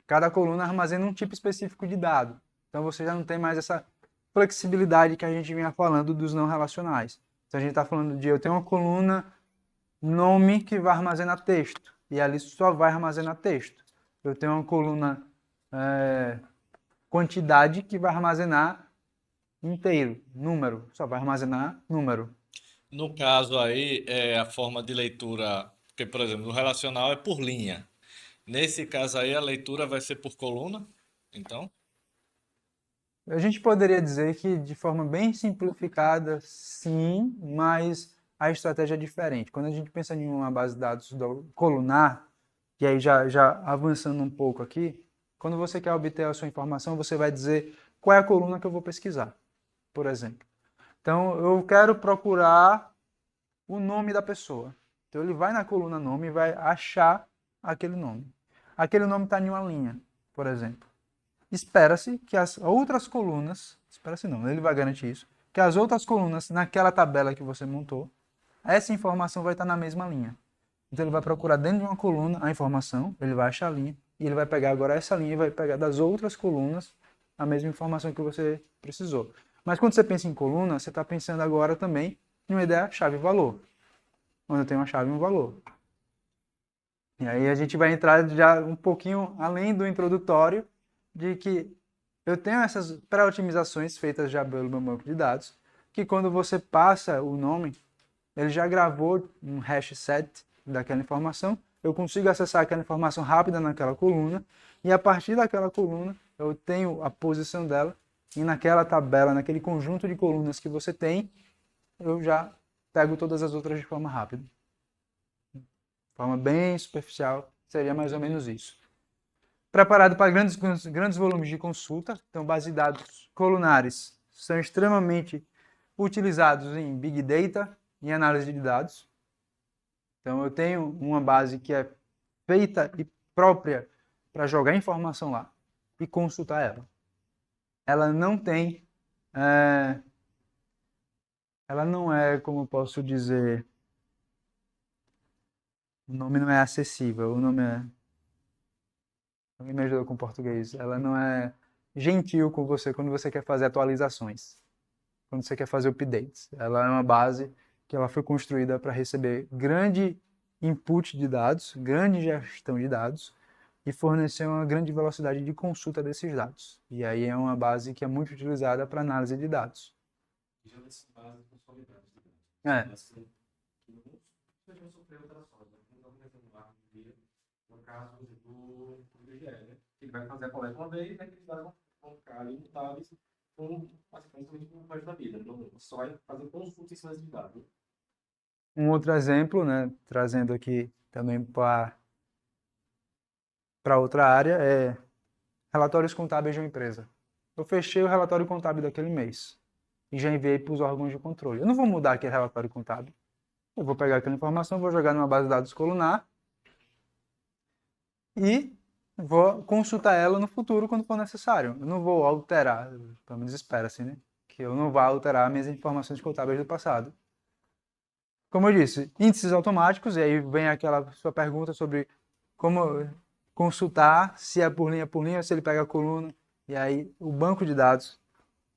Cada coluna armazena um tipo específico de dado. Então você já não tem mais essa flexibilidade que a gente vinha falando dos não relacionais. Então a gente está falando de eu tenho uma coluna nome que vai armazenar texto. E ali só vai armazenar texto. Eu tenho uma coluna quantidade que vai armazenar inteiro, número. Só vai armazenar número. No caso aí, a forma de leitura, porque, por exemplo, no relacional é por linha. Nesse caso aí, a leitura vai ser por coluna, então? A gente poderia dizer que de forma bem simplificada, sim, mas a estratégia é diferente. Quando a gente pensa em uma base de dados colunar, e aí já avançando um pouco aqui, quando você quer obter a sua informação, você vai dizer qual é a coluna que eu vou pesquisar, por exemplo. Então, eu quero procurar o nome da pessoa. Então, ele vai na coluna nome e vai achar aquele nome. Aquele nome está em uma linha, por exemplo. Espera-se que as outras colunas, espera-se não, ele vai garantir isso, que as outras colunas naquela tabela que você montou, essa informação vai estar na mesma linha. Então ele vai procurar dentro de uma coluna a informação, ele vai achar a linha, e ele vai pegar agora essa linha e vai pegar das outras colunas a mesma informação que você precisou. Mas quando você pensa em coluna, você está pensando agora também em uma ideia chave-valor, onde eu tenho uma chave e um valor. E aí a gente vai entrar já um pouquinho além do introdutório, de que eu tenho essas pré-otimizações feitas já pelo meu banco de dados, que quando você passa o nome, ele já gravou um hash set daquela informação, eu consigo acessar aquela informação rápida naquela coluna, e a partir daquela coluna eu tenho a posição dela, e naquela tabela, naquele conjunto de colunas que você tem, eu já pego todas as outras de forma rápida. De forma bem superficial, seria mais ou menos isso. Preparado para grandes volumes de consulta, então bases de dados colunares são extremamente utilizados em Big Data e análise de dados. Então eu tenho uma base que é feita e própria para jogar informação lá e consultar ela. Ela não tem, ela não é, como eu posso dizer, o nome não é acessível, o nome é... Alguém me ajudou com o português. Ela não é gentil com você quando você quer fazer atualizações, quando você quer fazer updates. Ela é uma base que ela foi construída para receber grande input de dados, grande gestão de dados e fornecer uma grande velocidade de consulta desses dados. E aí é uma base que é muito utilizada para análise de dados. Já nessa base consolidadas de dados. É. Assim, que não sofreu alterações, né? Não estamos pensando lá no caso do IBGE, né? Ele vai fazer a coleta uma vez, né? Aqueles dados vão ficar imutáveis basicamente no resto da vida. Não só vai fazer consulta em cima de dados. Um outro exemplo, né, trazendo aqui também para outra área, é relatórios contábeis de uma empresa. Eu fechei o relatório contábil daquele mês e já enviei para os órgãos de controle. Eu não vou mudar aquele relatório contábil. Eu vou pegar aquela informação, vou jogar numa base de dados colunar e vou consultar ela no futuro quando for necessário. Eu não vou alterar, pelo menos espera-se, né? Que eu não vá alterar minhas informações contábeis do passado. Como eu disse, índices automáticos, e aí vem aquela sua pergunta sobre como consultar se é por linha, ou se ele pega a coluna. E aí o banco de dados,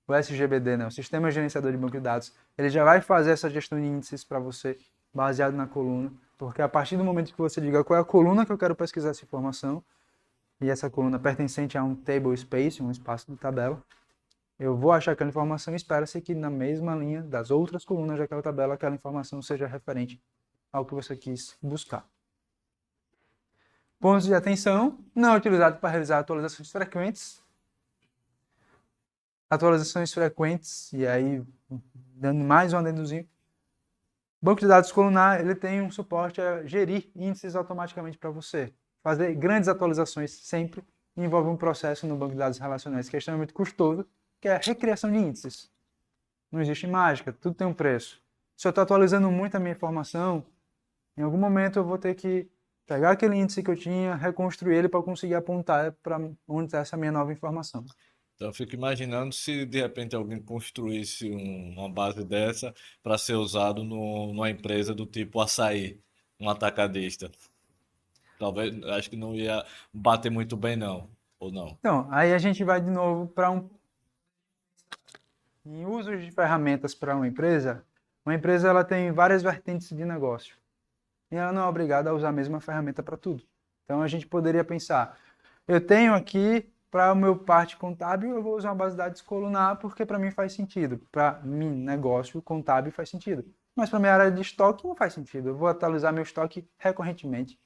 o SGBD, né, o Sistema Gerenciador de Banco de Dados, ele já vai fazer essa gestão de índices para você, baseado na coluna. Porque a partir do momento que você diga qual é a coluna que eu quero pesquisar essa informação, e essa coluna pertencente a um table space, um espaço de tabela, eu vou achar aquela informação e espera-se que na mesma linha das outras colunas daquela tabela, aquela informação seja referente ao que você quis buscar. Pontos de atenção, não é utilizado para realizar atualizações frequentes. Atualizações frequentes, e aí, dando mais um adendozinho, o banco de dados colunar, ele tem um suporte a gerir índices automaticamente para você. Fazer grandes atualizações sempre envolve um processo no banco de dados relacionais que é extremamente custoso, que é a recriação de índices. Não existe mágica, tudo tem um preço. Se eu estou atualizando muito a minha informação, em algum momento eu vou ter que pegar aquele índice que eu tinha, reconstruir ele para conseguir apontar para onde está essa minha nova informação. Então eu fico imaginando se de repente alguém construísse uma base dessa para ser usado numa empresa do tipo Açaí, um atacadista. Talvez, acho que não ia bater muito bem não, ou não. Então, aí a gente vai de novo para em uso de ferramentas para uma empresa ela tem várias vertentes de negócio. E ela não é obrigada a usar a mesma ferramenta para tudo. Então a gente poderia pensar, eu tenho aqui para o meu parte contábil, eu vou usar uma base de dados colunar porque para mim faz sentido. Para mim, negócio contábil faz sentido. Mas para minha área de estoque não faz sentido. Eu vou atualizar meu estoque recorrentemente.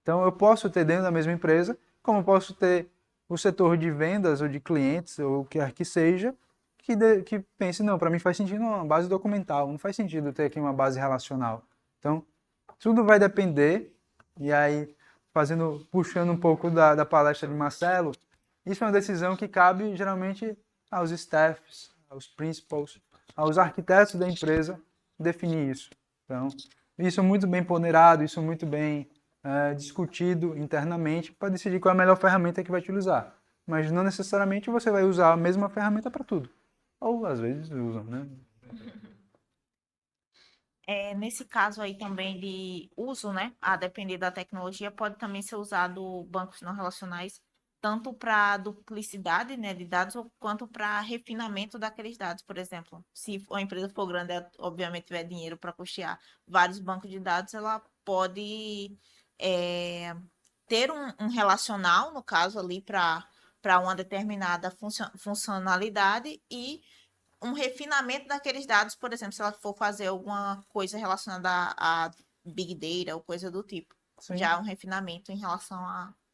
Então eu posso ter dentro da mesma empresa, como posso ter o setor de vendas ou de clientes, ou o que quer que seja, que pense, não, para mim faz sentido uma base documental, não faz sentido ter aqui uma base relacional. Então, tudo vai depender, e aí, puxando um pouco da palestra de Marcelo, isso é uma decisão que cabe geralmente aos staffs, aos principals, aos arquitetos da empresa definir isso. Então, isso é muito bem ponderado, isso é muito bem discutido internamente para decidir qual é a melhor ferramenta que vai utilizar. Mas não necessariamente você vai usar a mesma ferramenta para tudo. Ou às vezes usam, né? Nesse caso aí também de uso, né? A depender da tecnologia, pode também ser usado bancos não relacionais, tanto para duplicidade, né, de dados, quanto para refinamento daqueles dados. Por exemplo, se a empresa for grande, ela, obviamente tiver dinheiro para custear vários bancos de dados, ela pode ter um relacional, no caso ali, para uma determinada funcionalidade e um refinamento daqueles dados, por exemplo, se ela for fazer alguma coisa relacionada a Big Data ou coisa do tipo. Sim. Já um refinamento em relação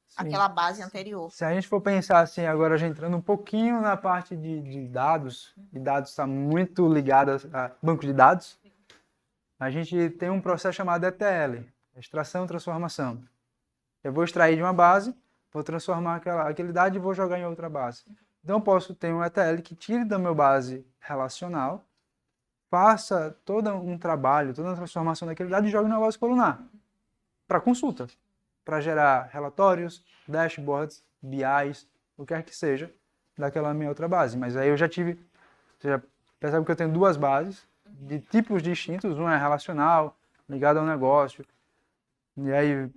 Sim. àquela base anterior. Se a gente for pensar assim, agora já entrando um pouquinho na parte de dados, e dados está muito ligado a banco de dados, a gente tem um processo chamado ETL, extração e transformação. Eu vou extrair de uma base, vou transformar aquele dado e vou jogar em outra base. Então eu posso ter um ETL que tire da minha base relacional, faça todo um trabalho, toda a transformação daquele dado e jogue na base colunar, para consulta, para gerar relatórios, dashboards, BIs, o que quer que seja, daquela minha outra base. Mas aí você já percebe que eu tenho duas bases de tipos distintos, uma é relacional, ligada ao negócio, e aí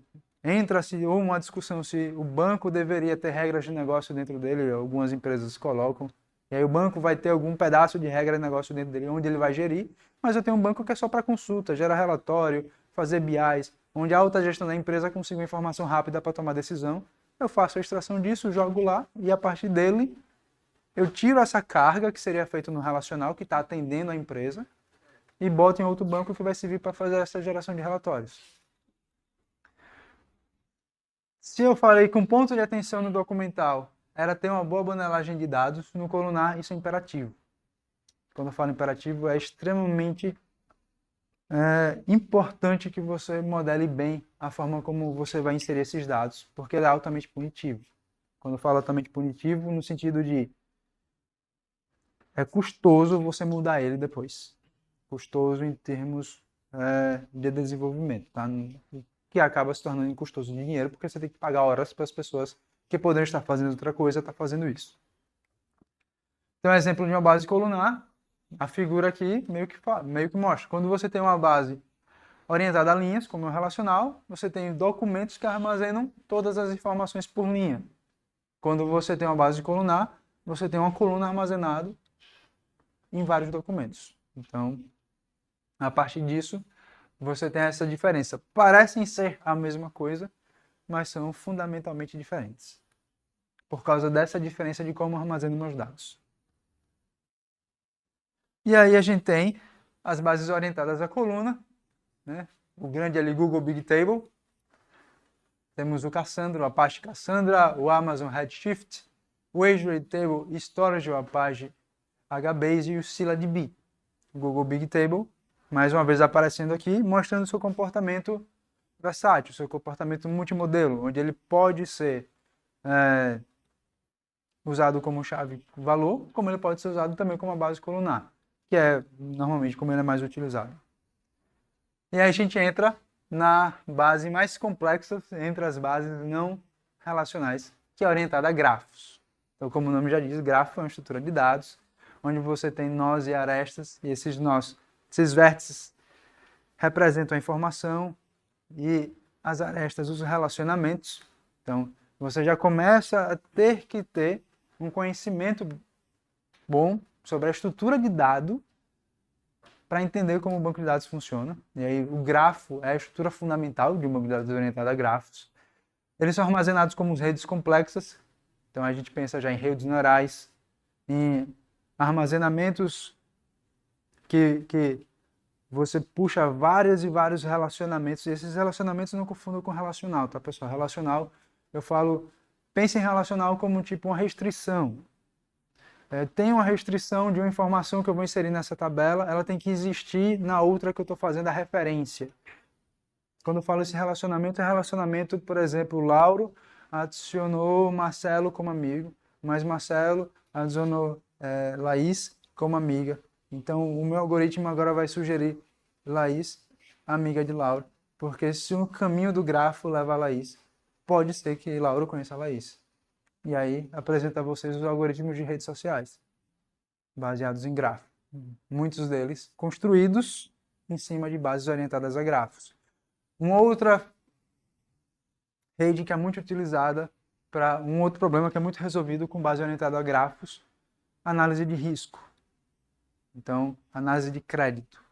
entra-se ou uma discussão se o banco deveria ter regras de negócio dentro dele, algumas empresas colocam, e aí o banco vai ter algum pedaço de regra de negócio dentro dele, onde ele vai gerir, mas eu tenho um banco que é só para consulta, gera relatório, fazer BIs, onde a alta gestão da empresa consiga informação rápida para tomar decisão, eu faço a extração disso, jogo lá, e a partir dele eu tiro essa carga que seria feita no relacional, que está atendendo a empresa, e boto em outro banco que vai servir para fazer essa geração de relatórios. Se eu falei que um ponto de atenção no documental era ter uma boa banelagem de dados, no colunar isso é imperativo. Quando eu falo imperativo, é extremamente importante que você modele bem a forma como você vai inserir esses dados, porque ele é altamente punitivo. Quando eu falo altamente punitivo, no sentido de é custoso você mudar ele depois. Custoso em termos de desenvolvimento, tá? Que acaba se tornando custoso de dinheiro, porque você tem que pagar horas para as pessoas que poderiam estar fazendo outra coisa, estar fazendo isso. Então, exemplo de uma base colunar, a figura aqui meio que mostra. Quando você tem uma base orientada a linhas, como é o relacional, você tem documentos que armazenam todas as informações por linha. Quando você tem uma base colunar, você tem uma coluna armazenada em vários documentos. Então, a partir disso, você tem essa diferença. Parecem ser a mesma coisa, mas são fundamentalmente diferentes. Por causa dessa diferença de como armazeno meus dados. E aí a gente tem as bases orientadas à coluna, né? O grande ali, Google Big Table. Temos o Cassandra, o Apache Cassandra, o Amazon Redshift, o Azure Table Storage, o Apache HBase e o ScyllaDB. O Google Big Table, mais uma vez aparecendo aqui, mostrando o seu comportamento versátil, o seu comportamento multimodelo, onde ele pode ser usado como chave valor, como ele pode ser usado também como uma base colunar, que é normalmente como ele é mais utilizado. E aí a gente entra na base mais complexa entre as bases não relacionais, que é orientada a grafos. Então, como o nome já diz, grafo é uma estrutura de dados, onde você tem nós e arestas, e esses nós, esses vértices representam a informação e as arestas os relacionamentos. Então, você já começa a ter que ter um conhecimento bom sobre a estrutura de dado para entender como o banco de dados funciona. E aí o grafo é a estrutura fundamental de um banco de dados orientado a grafos. Eles são armazenados como redes complexas. Então a gente pensa já em redes neurais, em armazenamentos que você puxa vários e vários relacionamentos. E esses relacionamentos não confundam com relacional, tá, pessoal? Relacional, eu falo, pense em relacional como tipo uma restrição. Tem uma restrição de uma informação que eu vou inserir nessa tabela, ela tem que existir na outra que eu estou fazendo a referência. Quando eu falo esse relacionamento, é relacionamento, por exemplo, Lauro adicionou Marcelo como amigo, mas Marcelo adicionou Laís como amiga. Então, o meu algoritmo agora vai sugerir Laís, amiga de Lauro, porque se o caminho do grafo leva a Laís, pode ser que Lauro conheça a Laís. E aí apresenta a vocês os algoritmos de redes sociais, baseados em grafos. Muitos deles construídos em cima de bases orientadas a grafos. Uma outra rede que é muito utilizada para um outro problema que é muito resolvido com base orientada a grafos, análise de risco. Então, análise de crédito.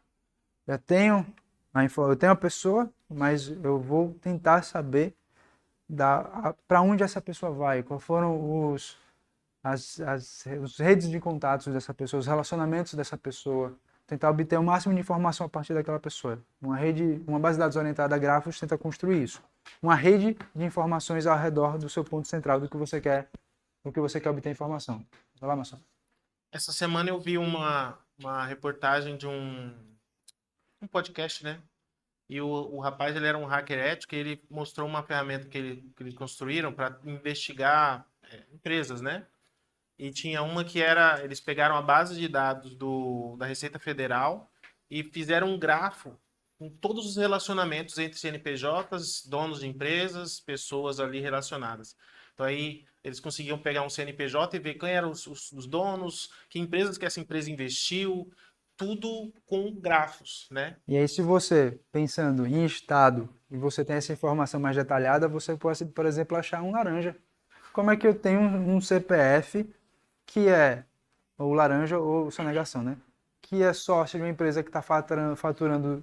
Eu tenho a pessoa, mas eu vou tentar saber para onde essa pessoa vai, quais foram as redes de contatos dessa pessoa, os relacionamentos dessa pessoa, tentar obter o máximo de informação a partir daquela pessoa. Uma base de dados orientada a grafos tenta construir isso. Uma rede de informações ao redor do seu ponto central do que você quer obter informação. Vai lá, Marcelo. Essa semana eu vi uma reportagem de um podcast, né? E o rapaz, ele era um hacker ético e ele mostrou uma ferramenta que eles construíram para investigar empresas, né? E tinha uma que era, eles pegaram a base de dados da Receita Federal e fizeram um grafo com todos os relacionamentos entre CNPJs, donos de empresas, pessoas ali relacionadas. Então aí eles conseguiam pegar um CNPJ e ver quem eram os donos, que empresas que essa empresa investiu, tudo com grafos, né? E aí, se você, pensando em estado, e você tem essa informação mais detalhada, você pode, por exemplo, achar um laranja. Como é que eu tenho um CPF que é ou laranja ou sonegação, né? Que é sócio de uma empresa que está faturando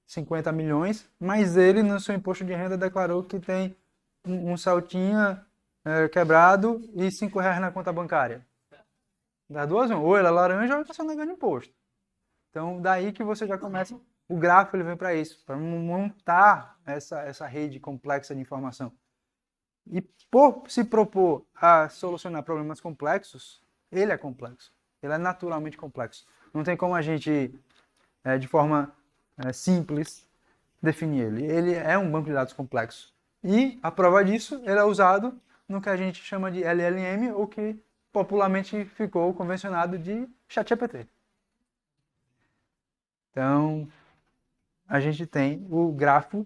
50 milhões, mas ele, no seu imposto de renda, declarou que tem um saltinha quebrado e R$5 na conta bancária. Das duas, ou ele é laranja ou ele está sonegando imposto. Então, daí que você já começa, o grafo ele vem para isso, para montar essa rede complexa de informação. E por se propor a solucionar problemas complexos, ele é complexo, ele é naturalmente complexo. Não tem como a gente, de forma simples, definir ele. Ele é um banco de dados complexo. E a prova disso, ele é usado no que a gente chama de LLM, ou que popularmente ficou convencionado de ChatGPT. Então, a gente tem o grafo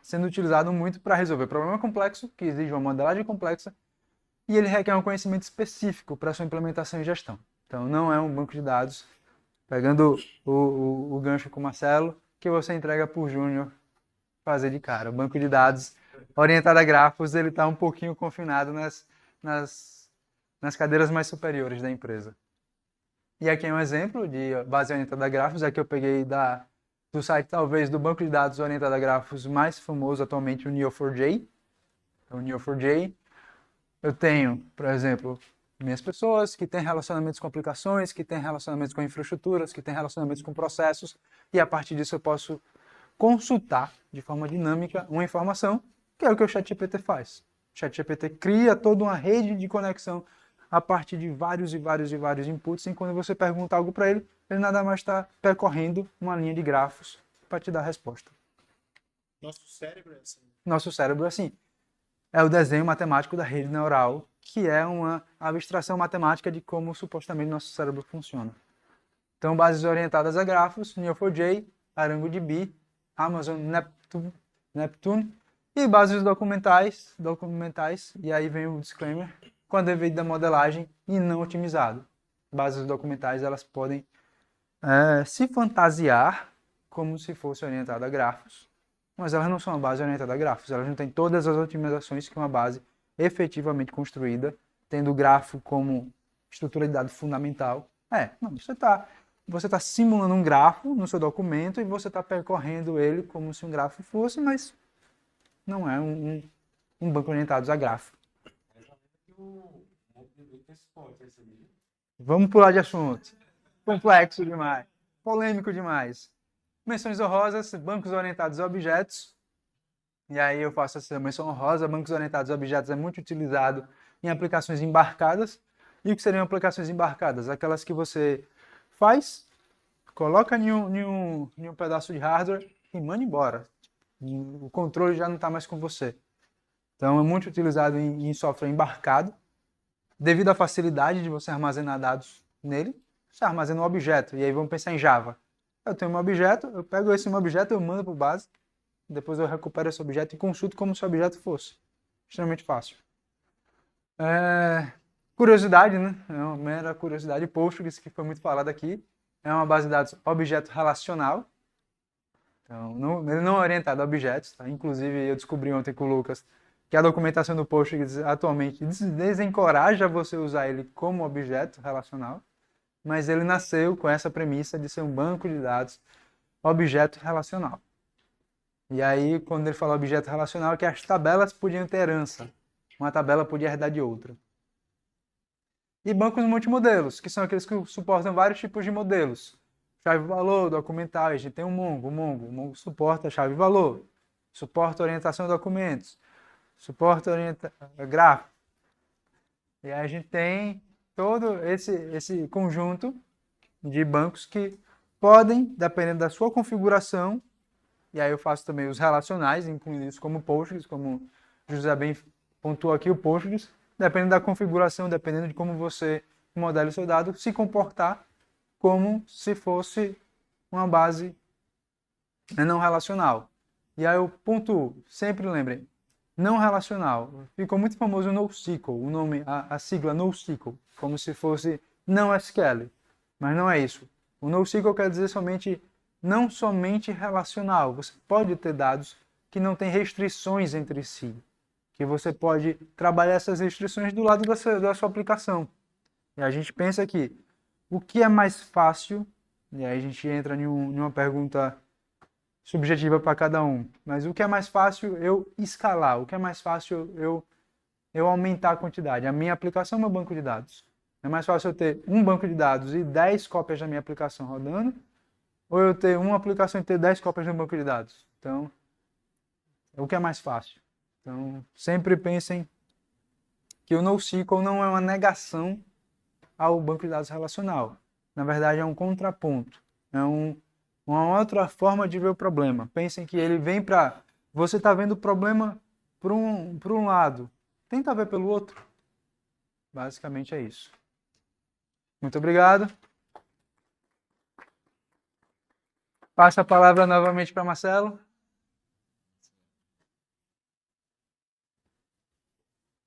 sendo utilizado muito para resolver problema complexo, que exige uma modelagem complexa, e ele requer um conhecimento específico para sua implementação e gestão. Então, não é um banco de dados pegando o gancho com o Marcelo, que você entrega para o Júnior fazer de cara. O banco de dados orientado a grafos, ele está um pouquinho confinado nas cadeiras mais superiores da empresa. E aqui é um exemplo de base orientada a grafos, aqui eu peguei do site, talvez, do banco de dados orientado a grafos mais famoso atualmente, o Neo4j. O Neo4j, eu tenho, por exemplo, minhas pessoas que têm relacionamentos com aplicações, que têm relacionamentos com infraestruturas, que têm relacionamentos com processos, e a partir disso eu posso consultar de forma dinâmica uma informação, que é o que o ChatGPT faz. O ChatGPT cria toda uma rede de conexão a partir de vários inputs, e quando você pergunta algo para ele, ele nada mais está percorrendo uma linha de grafos para te dar a resposta. Nosso cérebro é assim. Nosso cérebro é assim. É o desenho matemático da rede neural, que é uma abstração matemática de como supostamente nosso cérebro funciona. Então, bases orientadas a grafos, Neo4j, ArangoDB, Amazon Neptune, e bases documentais, e aí vem o disclaimer, com a devida modelagem e não otimizado. Bases documentais, elas podem se fantasiar como se fosse orientada a grafos, mas elas não são uma base orientada a grafos, elas não têm todas as otimizações que uma base efetivamente construída, tendo o grafo como estrutura de dados fundamental. Não, você tá simulando um grafo no seu documento e você está percorrendo ele como se um grafo fosse, mas não é um banco orientado a grafo. Vamos pular de assunto. Complexo demais. Polêmico demais. Menções honrosas, bancos orientados a objetos. E aí eu faço essa menção honrosa. Bancos orientados a objetos é muito utilizado em aplicações embarcadas. E o que seriam aplicações embarcadas? Aquelas que você faz, coloca em um pedaço de hardware e manda embora. O controle já não está mais com você. Então é muito utilizado em software embarcado. Devido à facilidade de você armazenar dados nele, você armazena um objeto. E aí vamos pensar em Java. Eu tenho um objeto, eu pego esse objeto, eu mando para o base, depois eu recupero esse objeto e consulto como se o objeto fosse. Extremamente fácil. Curiosidade, né? É uma mera curiosidade. Postgres, que foi muito falado aqui, é uma base de dados objeto relacional. Então, ele não é orientado a objetos. Tá? Inclusive, eu descobri ontem com o Lucas que a documentação do Postgres atualmente desencoraja você usar ele como objeto relacional, mas ele nasceu com essa premissa de ser um banco de dados objeto relacional. E aí, quando ele fala objeto relacional, é que as tabelas podiam ter herança. Uma tabela podia herdar de outra. E bancos multimodelos, que são aqueles que suportam vários tipos de modelos. Chave-valor, documental, a gente tem o Mongo suporta chave-valor, suporta orientação de documentos, suporta gráfico. E aí a gente tem todo esse conjunto de bancos que podem, dependendo da sua configuração, e aí eu faço também os relacionais, incluindo isso como Postgres, como o José bem pontuou aqui, o Postgres, dependendo da configuração, dependendo de como você modela o seu dado, se comportar como se fosse uma base não relacional. E aí eu pontuo, sempre lembrem, não relacional. Ficou muito famoso o NoSQL, o nome, a sigla NoSQL, como se fosse não SQL. Mas não é isso. O NoSQL quer dizer não somente relacional. Você pode ter dados que não têm restrições entre si. Que você pode trabalhar essas restrições do lado da sua aplicação. E a gente pensa que o que é mais fácil, e aí a gente entra em uma pergunta subjetiva para cada um, mas o que é mais fácil eu escalar, o que é mais fácil eu aumentar a quantidade? A minha aplicação é meu banco de dados. É mais fácil eu ter um banco de dados e 10 cópias da minha aplicação rodando, ou eu ter uma aplicação e ter 10 cópias do banco de dados? Então, o que é mais fácil? Então, sempre pensem que o NoSQL não é uma negação ao banco de dados relacional. Na verdade, é um contraponto. É uma outra forma de ver o problema. Pensem que ele vem para... Você está vendo o problema por um lado. Tenta ver pelo outro. Basicamente é isso. Muito obrigado. Passo a palavra novamente para Marcelo.